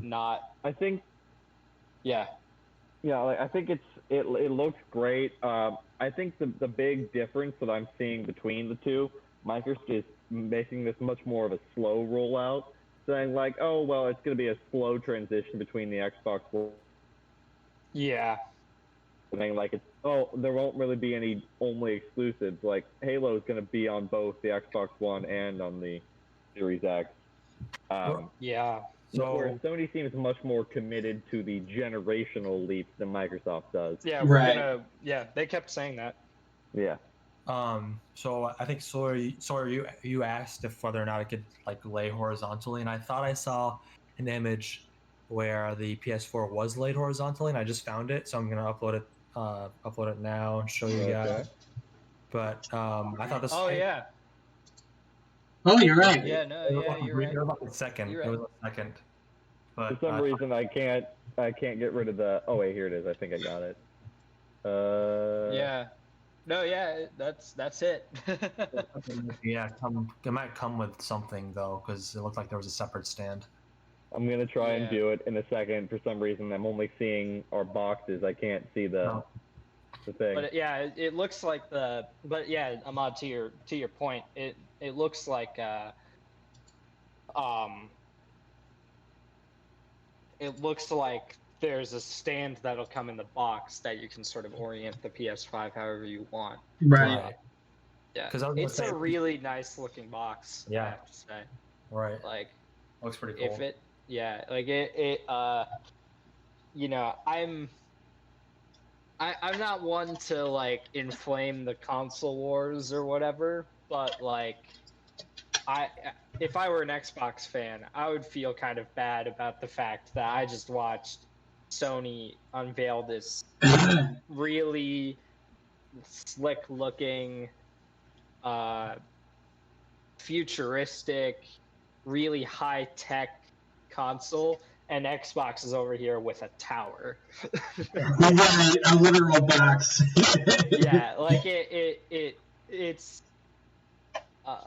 Not I think yeah. Like I think it looks great. I think the big difference that I'm seeing between the two, Microsoft is making this much more of a slow rollout, saying like, oh well, it's going to be a slow transition between the Xbox One. Yeah. Saying like there won't really be any only exclusives. Like Halo is going to be on both the Xbox One and on the Series X. Yeah. So whereas Sony seems much more committed to the generational leap than Microsoft does. Yeah, we're gonna. Yeah, they kept saying that. Yeah. So I think Sawyer, you asked if whether or not it could like lay horizontally, and I thought I saw an image where the PS4 was laid horizontally, and I just found it, so I'm gonna upload it now and show you guys. But I thought this. Oh yeah. Oh, you're right. Yeah, no, yeah, you're right. It was like a second. You're It right. was a second. But For some reason, I can't get rid of the. Oh wait, here it is. I think I got it. Yeah. No, yeah, that's it. Yeah, it might come with something though, because it looked like there was a separate stand. I'm gonna try and do it in a second. For some reason, I'm only seeing our boxes. I can't see the thing. But yeah, it looks like But yeah, Ahmad, to your point, it looks like it looks like there's a stand that'll come in the box that you can sort of orient the PS5 however you want. Right. Yeah. 'Cause I was gonna It's say- a really nice looking box. Yeah. I have to say. Right. Like looks pretty cool. Yeah, like I'm not one to like inflame the console wars or whatever, but like I if I were an Xbox fan, I would feel kind of bad about the fact that I just watched Sony unveil this really slick looking futuristic, really high tech console, and Xbox is over here with a tower. Right, a literal box. Yeah, like it's uh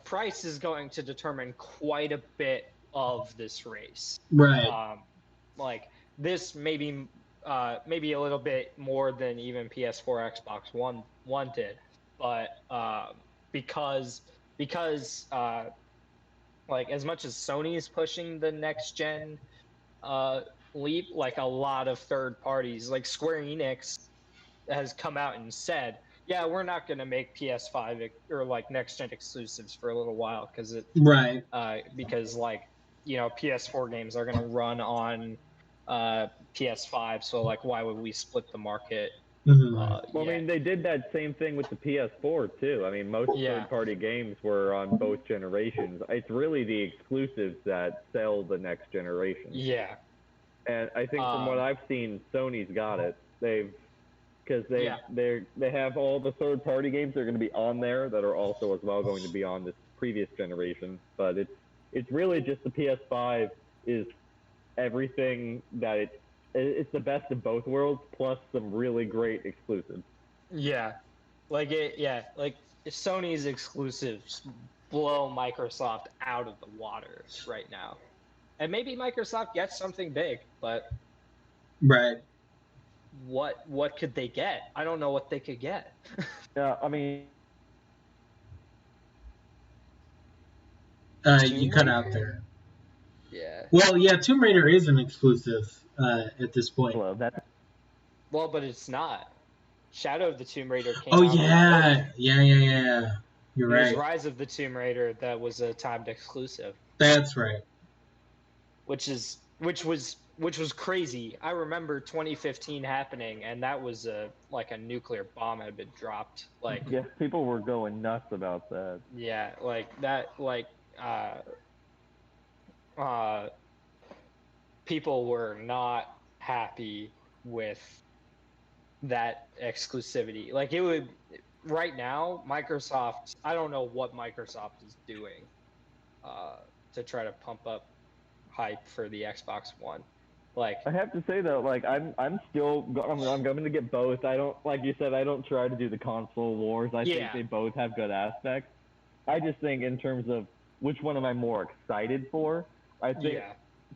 price is going to determine quite a bit of this race. Right. Like this maybe a little bit more than even PS4, Xbox One did, but because like as much as Sony is pushing the next gen leap, like a lot of third parties, like Square Enix has come out and said, yeah, we're not going to make PS5 or like next gen exclusives for a little while Right. Because like PS4 games are going to run on PS5, so like why would we split the market? Well, I mean, they did that same thing with the PS4 too. I mean, most third-party games were on both generations. It's really the exclusives that sell the next generation. Yeah. And I think from what I've seen, Sony's got it. They have all the third-party games that are going to be on there that are also as well going to be on this previous generation. But it's really just the PS5 is everything that it's the best of both worlds plus some really great exclusives. Yeah, like Sony's exclusives blow Microsoft out of the water right now, and maybe Microsoft gets something big, but right. What could they get? I don't know what they could get. Yeah, I mean, you cut out there. Yeah. Well, yeah, Tomb Raider is an exclusive at this point. Well, but it's not. Shadow of the Tomb Raider came Oh out. yeah, yeah. You're It was right. Rise of the Tomb Raider that was a timed exclusive. That's right. Which was crazy. I remember 2015 happening, and that was like a nuclear bomb had been dropped. Like yeah, people were going nuts about that. Yeah, like that. Like people were not happy with that exclusivity. Like it would right now, Microsoft. I don't know what Microsoft is doing to try to pump up hype for the Xbox One. Like I have to say though, like I'm going to get both. I don't, like you said, I don't try to do the console wars. I think they both have good aspects. I just think in terms of which one am I more excited for, I think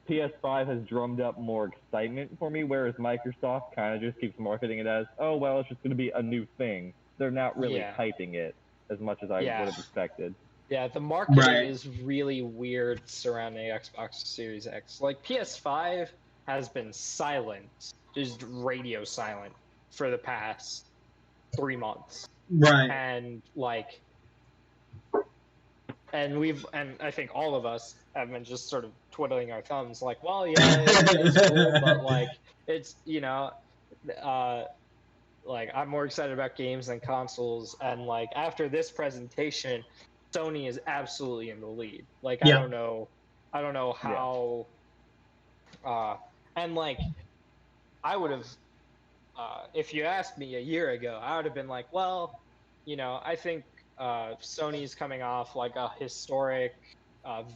PS5 has drummed up more excitement for me, whereas Microsoft kind of just keeps marketing it as, oh well, it's just going to be a new thing. They're not really hyping it as much as I would have expected. Yeah, the marketing is really weird surrounding Xbox Series X. Like PS5 has been silent, just radio silent for the past 3 months. Right. And like and I think all of us have been just sort of twiddling our thumbs like, well, yeah, it's cool, but like it's like I'm more excited about games than consoles, and like after this presentation, Sony is absolutely in the lead. Like I don't know how and like I would have if you asked me a year ago, I would have been like, well, I think Sony's coming off like a historic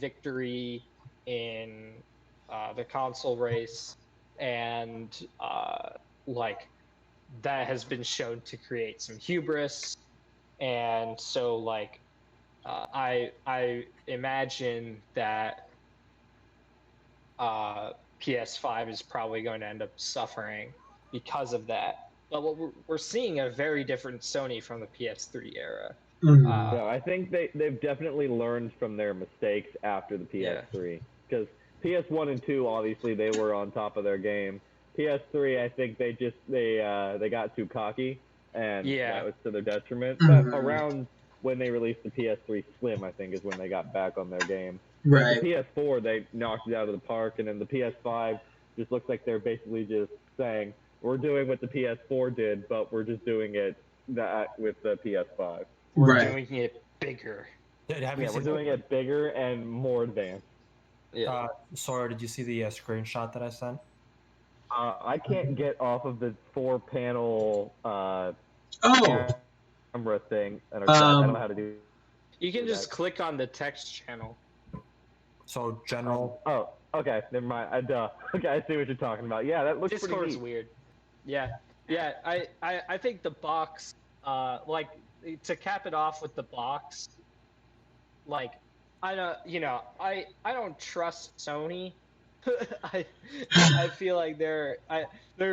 victory in the console race, and like that has been shown to create some hubris, and so like I imagine that PS5 is probably going to end up suffering because of that. But what we're seeing a very different Sony from the PS3 era. Yeah, I think they've definitely learned from their mistakes after the PS3, because PS1 and 2 obviously they were on top of their game. PS3, I think they got too cocky, and that was to their detriment. But around when they released the PS3 Slim, I think, is when they got back on their game. Right. The PS4, they knocked it out of the park, and then the PS5 just looks like they're basically just saying, we're doing what the PS4 did, but we're just doing it with the PS5. We're doing it bigger. We're doing it bigger and more advanced. Yeah. Sawyer, did you see the screenshot that I sent? I can't get off of the 4-panel camera thing. I don't know how to do. You can just click on the text channel. So general. Oh, okay. Never mind. Okay, I see what you're talking about. Yeah, that looks Discord's pretty neat. weird. Yeah. I think the box, like, to cap it off with the box, like, I don't trust Sony. I feel like there are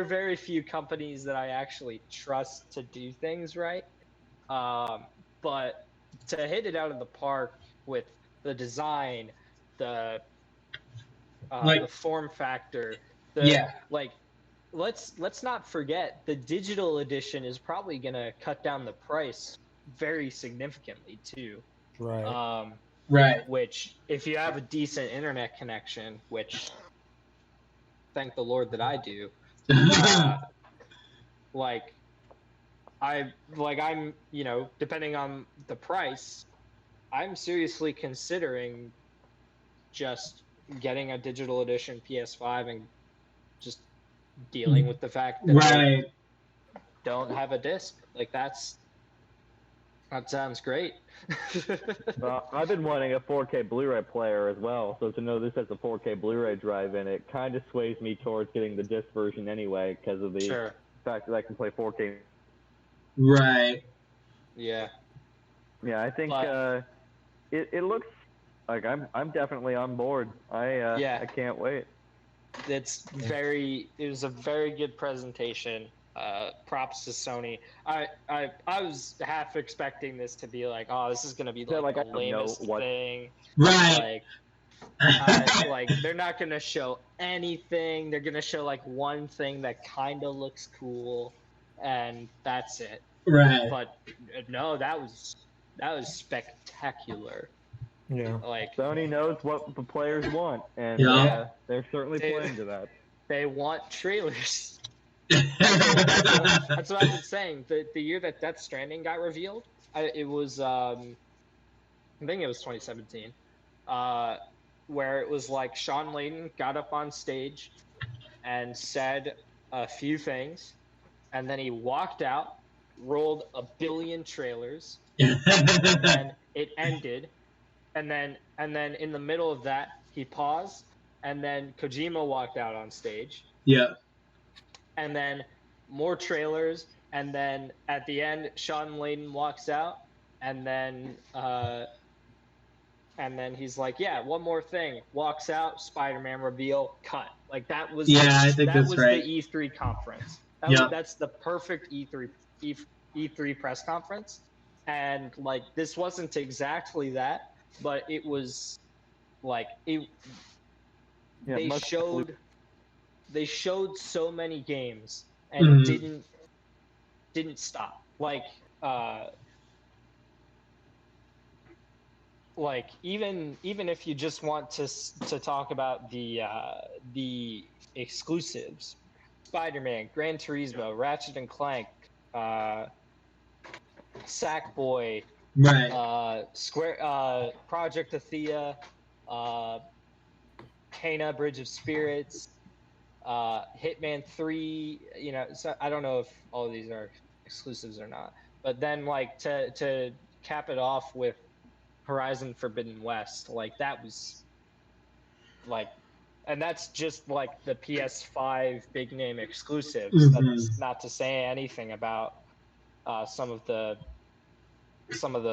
very few companies that I actually trust to do things right. But to hit it out of the park with the design, the form factor, let's not forget the digital edition is probably gonna cut down the price very significantly too. Right. Right. Which, if you have a decent internet connection, which thank the Lord that I do, I'm depending on the price, I'm seriously considering just getting a digital edition PS5 and just dealing with the fact that I don't have a disc. Like that sounds great. Well, I've been wanting a 4K Blu-ray player as well, so to know this has a 4K Blu-ray drive in it kind of sways me towards getting the disc version anyway, because of the fact that I can play 4K. Right. Yeah. Yeah, I think it looks like I'm definitely on board. I can't wait. It was a very good presentation. Props to Sony. I was half expecting this to be like, oh, this is gonna be the lamest thing. Right. Like they're not gonna show anything. They're gonna show like one thing that kind of looks cool, and that's it. Right. But no, that was spectacular. Yeah. Like Sony knows what the players want, and they're certainly playing to that. They want trailers. That's what I've been saying. The year that Death Stranding got revealed, it was I think it was 2017, where it was like Sean Layden got up on stage and said a few things, and then he walked out, rolled a billion trailers, and then it ended, and then in the middle of that he paused, and then Kojima walked out on stage. Yeah. And then more trailers, and then at the end, Sean Layden walks out, and then he's like, "Yeah, one more thing." Walks out, Spider-Man reveal, cut. Like that was I think that's right. The E3 conference. That's the perfect E3 press conference, and like this wasn't exactly that, but it was like it. Yeah, they showed so many games and didn't stop. Like even if you just want to talk about the exclusives, Spider-Man, Gran Turismo, Ratchet and Clank, Sackboy, Square, Project Athea, Kena, Bridge of Spirits, Hitman 3, so I don't know if all of these are exclusives or not, but then like to cap it off with Horizon Forbidden West, like that was like, and that's just like the PS5 big name exclusives. That's not to say anything about some of the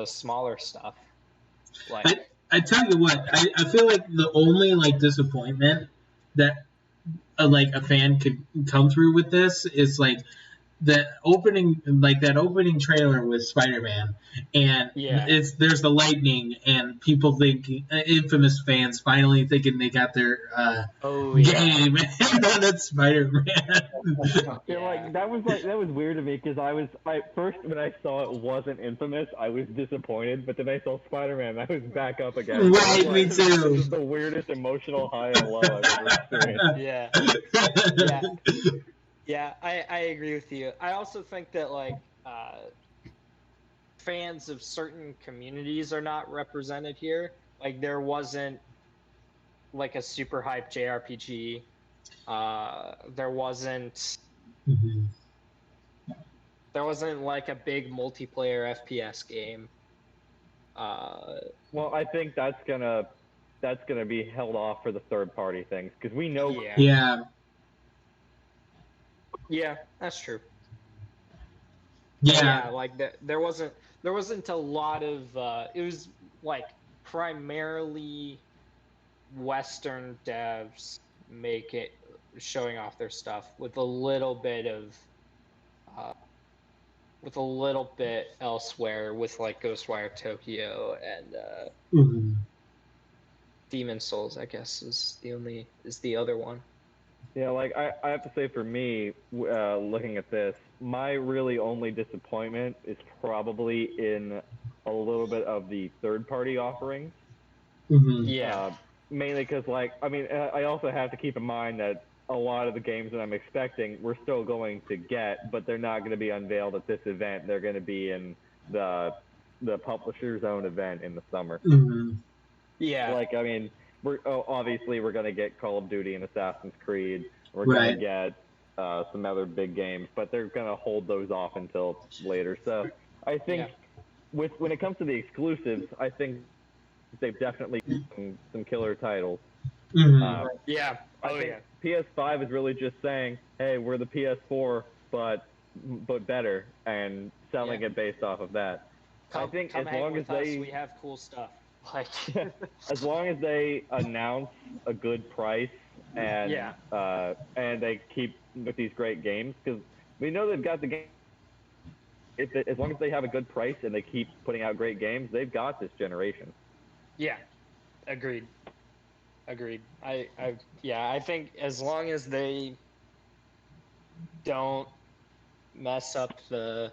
smaller stuff. Like I tell you what, I feel like the only like disappointment that like a fan could come through with this is like the opening, like that opening trailer with Spider-Man, and there's the lightning, and people think Infamous fans finally thinking they got their game, and then it's Spider-Man. Yeah, that was weird to me because I first when I saw it wasn't Infamous, I was disappointed, but then I saw Spider-Man, I was back up again. Right, me too. This is the weirdest emotional high and low I've ever experienced. Yeah, I agree with you. I also think that like fans of certain communities are not represented here. Like there wasn't like a super hype JRPG. There wasn't like a big multiplayer FPS game. Well, I think that's gonna be held off for the third party things because we know. Yeah, that's true. Yeah, like there wasn't a lot of it was like primarily Western devs showing off their stuff with a little bit elsewhere with like Ghostwire Tokyo and Demon Souls, I guess is the other one. Yeah, like I have to say for me, looking at this, my really only disappointment is probably in a little bit of the third-party offerings. Mainly because, like, I mean, I also have to keep in mind that a lot of the games that I'm expecting we're still going to get, but they're not going to be unveiled at this event. They're going to be in the publisher's own event in the summer. Yeah. Like, I mean, obviously we're going to get Call of Duty and Assassin's Creed. We're going to get some other big games, but they're going to hold those off until later. So I think when it comes to the exclusives, I think they've definitely some killer titles. I think PS5 is really just saying, hey, we're the PS4, but better, and selling it based off of that. I think as long as we have cool stuff. Like as long as they announce a good price and they keep with these great games, because we know they've got the game. As long as they have a good price and they keep putting out great games, they've got this generation. Yeah, agreed. I think as long as they don't mess up the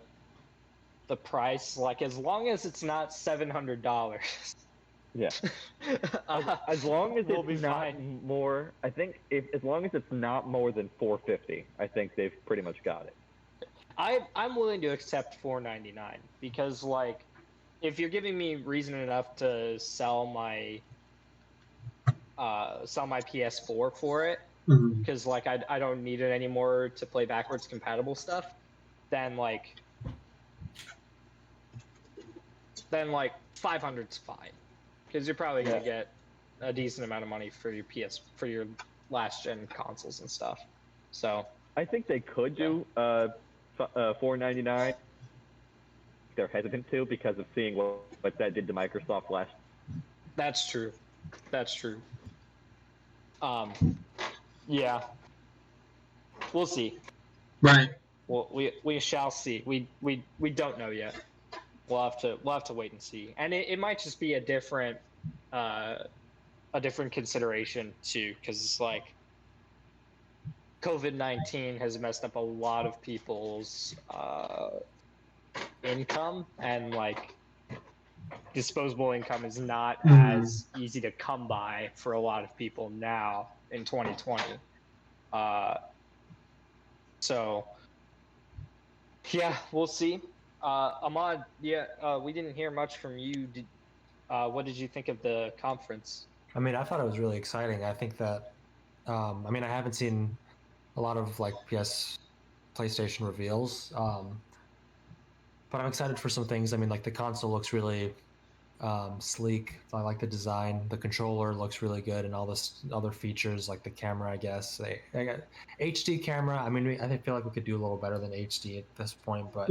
price, like as long as it's not $700. Yeah. As long as it's not more, I think as long as it's not more than $450, I think they've pretty much got it. I'm willing to accept $499 because like if you're giving me reason enough to sell my PS4 for it, because like I don't need it anymore to play backwards compatible stuff, then like 500's fine, because you're probably gonna get a decent amount of money for your last gen consoles and stuff. So I think they could do $499. They're hesitant to because of seeing what that did to Microsoft last. That's true. Yeah. We'll see. Right. Well, we shall see. We don't know yet. We'll have to wait and see. And it might just be a different consideration too, because it's like COVID-19 has messed up a lot of people's income, and like disposable income is not as easy to come by for a lot of people now in 2020. So yeah, we'll see. Ahmad, we didn't hear much from you. What did you think of the conference? I mean, I thought it was really exciting. I think that, I mean, I haven't seen a lot of like PlayStation reveals, but I'm excited for some things. I mean, like the console looks really sleek. I like the design. The controller looks really good, and all this other features like the camera. I guess they got HD camera. I mean, I feel like we could do a little better than HD at this point, but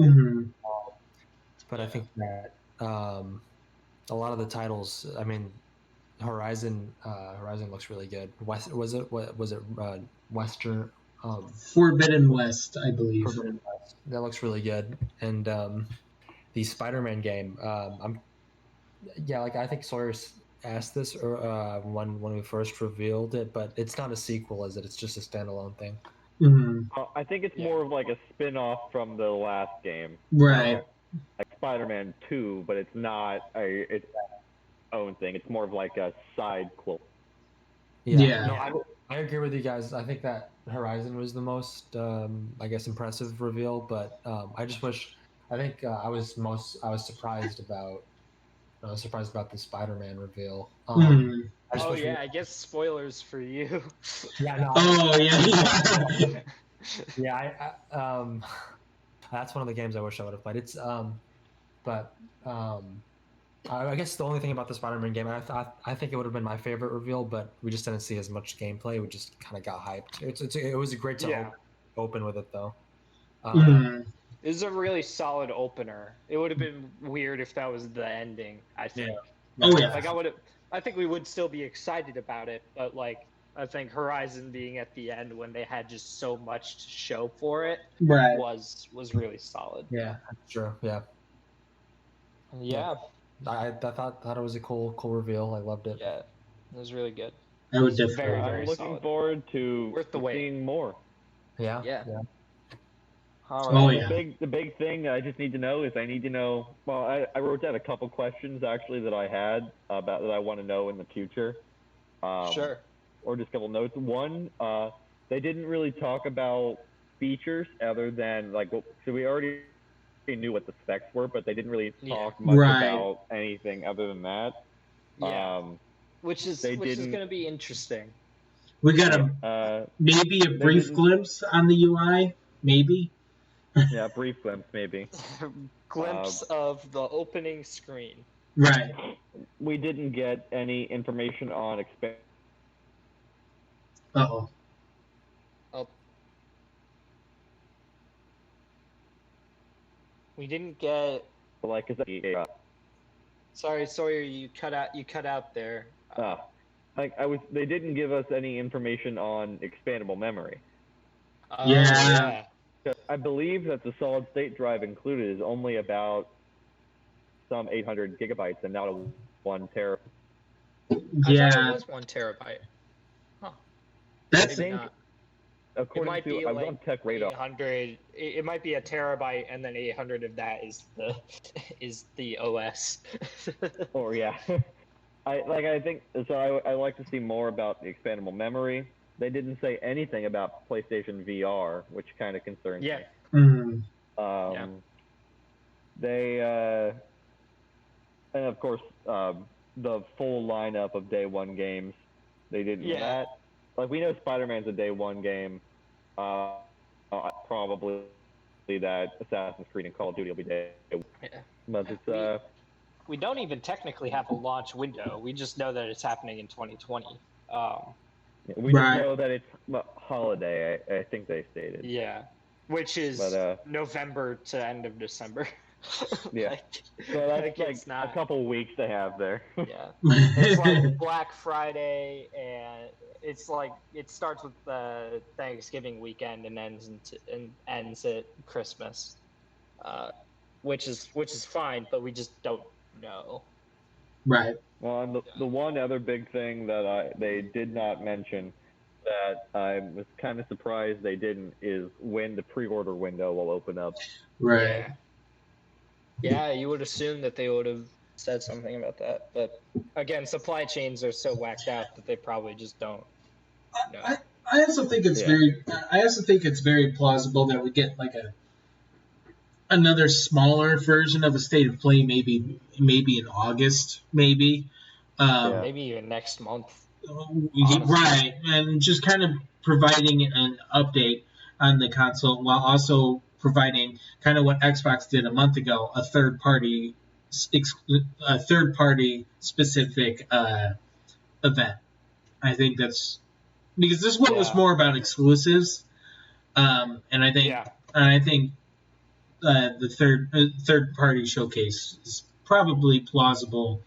I think that a lot of the titles. I mean, Horizon looks really good. Was it Western? Forbidden West, I believe. Forbidden West. that looks really good. And the Spider-Man game, I think Sawyer asked this when we first revealed it, but it's not a sequel, is it? It's just a standalone thing. I think it's more of like a spin-off from the last game. Right. Like Spider-Man 2, but it's not its own thing. It's more of like a side quote. Yeah. No, I agree with you guys. I think that Horizon was the most, impressive reveal. But I just wish. I think I was surprised about. I was surprised about the Spider-Man reveal. I guess spoilers for you. Yeah. No. Oh yeah. Yeah. That's one of the games I wish I would have played. It's I guess the only thing about the Spider-Man game, I think it would have been my favorite reveal, but we just didn't see as much gameplay. We just kind of got hyped. It was great to open with it though. This is a really solid opener. It would have been weird if that was the ending. I think. Yeah. Oh yeah. Like I think we would still be excited about it, but like I think Horizon being at the end when they had just so much to show for it was really solid. Yeah, that's true. Yeah. Yeah. I thought it was a cool reveal. I loved it. Yeah, it was really good. I would definitely. Very, very I'm looking solid. forward to Worth the wait. seeing more. Yeah. Oh yeah. The big thing I just need to know is I need to know. Well, I wrote down a couple questions actually that I had about that I want to know in the future. Sure. Or just a couple notes. One, they didn't really talk about features other than like so we already knew what the specs were, but they didn't really talk much about anything other than that. Yeah. Which is going to be interesting. We got maybe a brief glimpse on the UI, maybe. Yeah, brief glimpse, maybe. Glimpse of the opening screen. Right. We didn't get any information on expand. Uh-oh. Oh. We didn't get. Like, is that? Sorry, Sawyer, you cut out there. They didn't give us any information on expandable memory. Yeah. I believe that the solid state drive included is only about some 800 gigabytes and not a 1 terabyte. Yeah. I thought it was 1 terabyte. Huh. That's according it might to be I was like on Tech Radar. 800. It might be a terabyte, and then 800 of that is the OS. Or yeah. I think so. I like to see more about the expandable memory. They didn't say anything about PlayStation VR, which kind of concerns me. Mm-hmm. They and of course the full lineup of day one games. They didn't that. Like we know Spider-Man's a day one game. Probably that Assassin's Creed and Call of Duty will be day one. But it's we don't even technically have a launch window. We just know that it's happening in 2020. We just know that it's holiday. I think they stated. Yeah, which is November to end of December. Yeah, so that's like a couple weeks they have there. Yeah, it's like Black Friday, and it's like it starts with Thanksgiving weekend and ends at Christmas, which is fine, but we just don't know. Right. Well, and the one other big thing that they did not mention that I was kind of surprised they didn't is when the pre-order window will open up. Right. Yeah, you would assume that they would have said something about that, but again, supply chains are so whacked out that they probably just don't know. I also think it's very plausible that we get like another smaller version of a State of Play, maybe in August, maybe. Maybe even next month. Right, and just kind of providing an update on the console while also providing kind of what Xbox did a month ago, a third party specific event. I think that's because this one was more about exclusives, and I think the third party showcase is probably plausible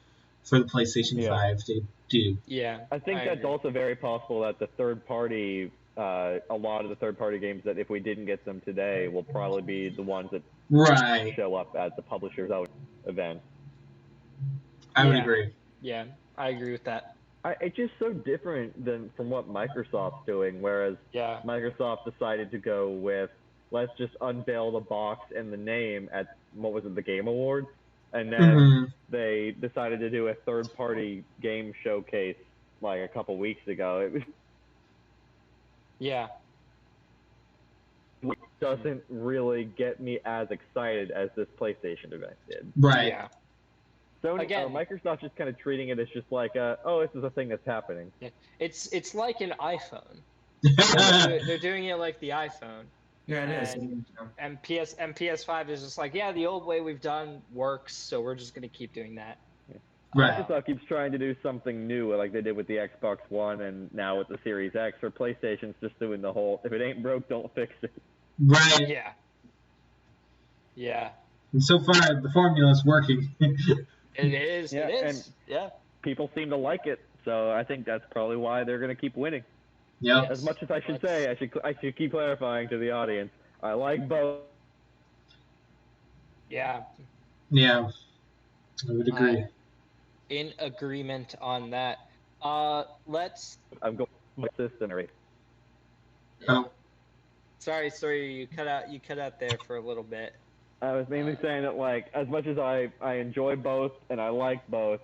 for the PlayStation 5 to do. Yeah, I think that's also very possible that the third party a lot of the third-party games that if we didn't get them today will probably be the ones that Right. show up at the publisher's own event. I would agree. Yeah, I agree with that. It's just so different than from what Microsoft's doing, whereas Microsoft decided to go with, let's just unveil the box and the name at, what was it, the Game Awards? And then they decided to do a third-party game showcase like a couple weeks ago. It was doesn't really get me as excited as this PlayStation event did. Right. Yeah. Sony, Again- Microsoft's just kind of treating it as just like, oh, this is a thing that's happening. Yeah. It's like an iPhone. They're doing it like the iPhone. Yeah, it is. And PS5 is just like, yeah, the old way we've done works, so we're just gonna keep doing that. Microsoft keeps trying to do something new, like they did with the Xbox One and now with the Series X, or PlayStation's just doing the whole, if it ain't broke, don't fix it. Right. Yeah. Yeah. And so far, the formula's working. It is. Yeah, it is. and Yeah. people seem to like it, so I think that's probably why they're going to keep winning. Yep. As much as I should say, I should keep clarifying to the audience, I like both. Yeah. Yeah. I would agree. In agreement on that. Let's. I'm going with system. Oh. Sorry, you cut out there for a little bit. I was mainly saying that, like, as much as I enjoy both and I like both,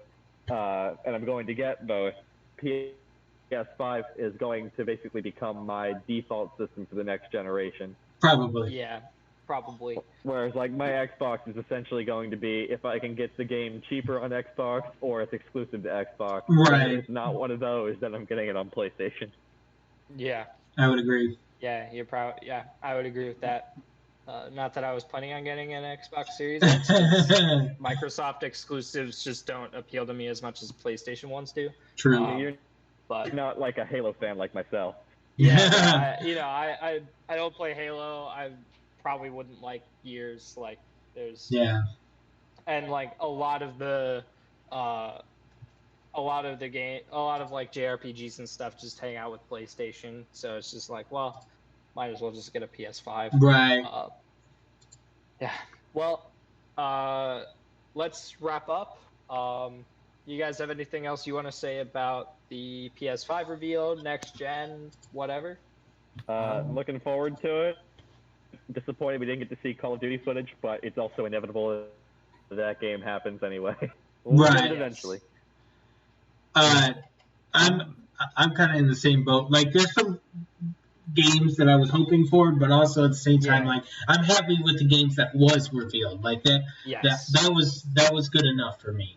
and I'm going to get both, PS5 is going to basically become my default system for the next generation. Probably. Yeah, probably. Whereas, like, my Xbox is essentially going to be if I can get the game cheaper on Xbox or it's exclusive to Xbox. Right. If it's not one of those, then I'm getting it on PlayStation. Yeah. I would agree. Yeah, yeah, I would agree with that. Not that I was planning on getting an Xbox Series X. Microsoft exclusives just don't appeal to me as much as PlayStation ones do. True. You're not like a Halo fan like myself. Yeah, I don't play Halo. I probably wouldn't like Gears. Like there's and like a lot of like JRPGs and stuff just hang out with PlayStation. So it's just like, well, might as well just get a PS5. Right. Yeah. Well, let's wrap up. You guys have anything else you want to say about the PS5 reveal, next gen, whatever? Looking forward to it. Disappointed we didn't get to see Call of Duty footage, but it's also inevitable that game happens anyway. We'll get it eventually. I'm kind of in the same boat. Like, there's some games that I was hoping for, but also at the same time, like, I'm happy with the games that was revealed. Like that was good enough for me.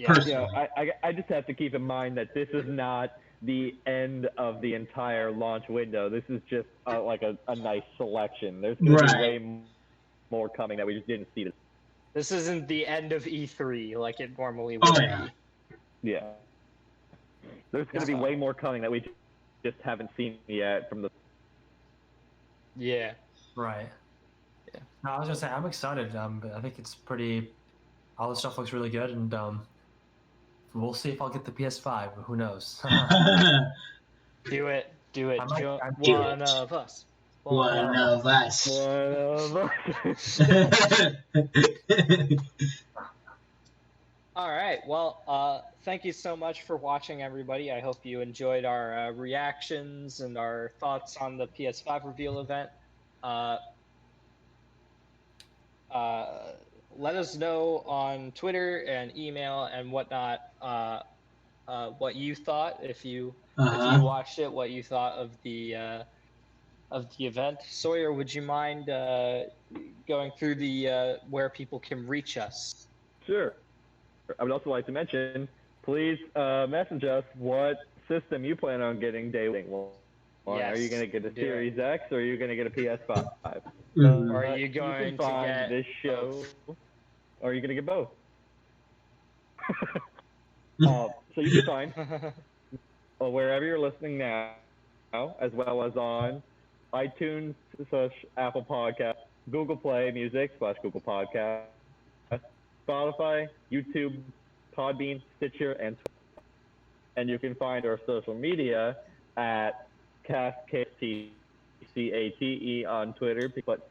Personally. I just have to keep in mind that this is not the end of the entire launch window. This is just like a nice selection. There's going to be way more coming that we just didn't see. This isn't the end of E3 like it normally would be. Yeah. There's going to be way more coming that we just haven't seen yet from the... Yeah. Right. Yeah. No, I was going to say, I'm excited. I think it's pretty... All the stuff looks really good, and we'll see if I'll get the PS5. Who knows? Do it. Do it. One of us. One of us. All right. Well, thank you so much for watching, everybody. I hope you enjoyed our reactions and our thoughts on the PS5 reveal event. Let us know on Twitter and email and whatnot what you thought if you watched it, what you thought of the event. Sawyer, would you mind going through the where people can reach us? Sure. I would also like to mention, please message us what system you plan on getting day one. Are you going to get a Series X or are you going to get a PS5? Or are you going to get this show? Or are you going to get both? So you can find wherever you're listening now, as well as on iTunes / Apple Podcast, Google Play Music / Google Podcast, Spotify, YouTube, Podbean, Stitcher, and Twitter. And you can find our social media at Cast KTCATE on Twitter, but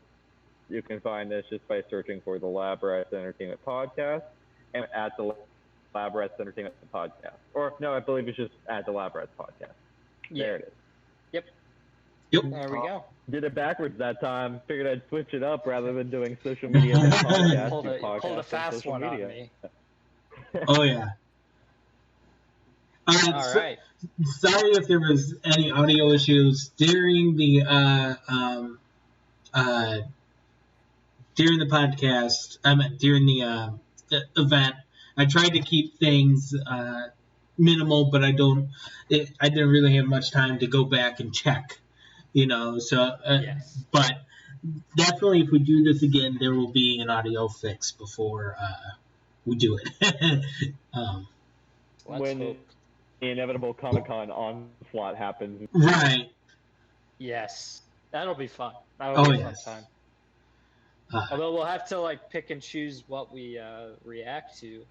you can find us just by searching for the Lab Rats Entertainment Podcast and at the Lab Rats Entertainment Podcast. Or no, I believe it's just at the Lab Rats Podcast. Yeah. There it is. There we go. Did it backwards that time. Figured I'd switch it up rather than doing social media and podcast. Pulled podcast a fast social one media. on me. Oh yeah. All right. Sorry if there was any audio issues during the podcast. I meant during the event. I tried to keep things minimal, but I didn't really have much time to go back and check. So Yes. But definitely, if we do this again, there will be an audio fix before we do it. Let's hope. The inevitable Comic-Con onslaught happens. Right. Yes. That'll be fun. That'll be a yes. fun time. Although we'll have to pick and choose what we react to.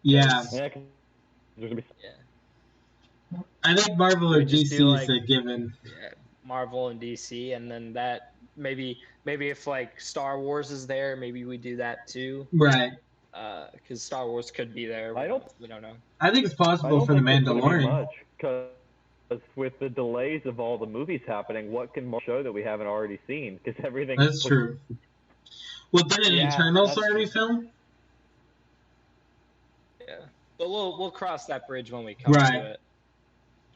Yeah. I think Marvel or DC is a given. Yeah, Marvel and DC, and then that maybe if Star Wars is there, maybe we do that too. Right. Because Star Wars could be there. We don't know. I think it's possible for The Mandalorian. Because with the delays of all the movies happening, what can Marvel show that we haven't already seen? Because everything. That's true. Well, didn't Eternals already film? Yeah, but we'll cross that bridge when we come to it.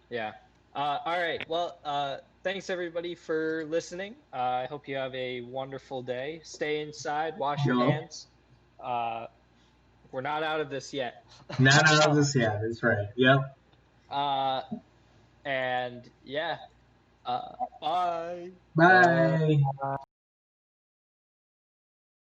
Yeah. All right. Well, thanks everybody for listening. I hope you have a wonderful day. Stay inside. Wash your hands. We're not out of this yet. Not out of this yet. That's right. Yep. And yeah. Bye. Bye.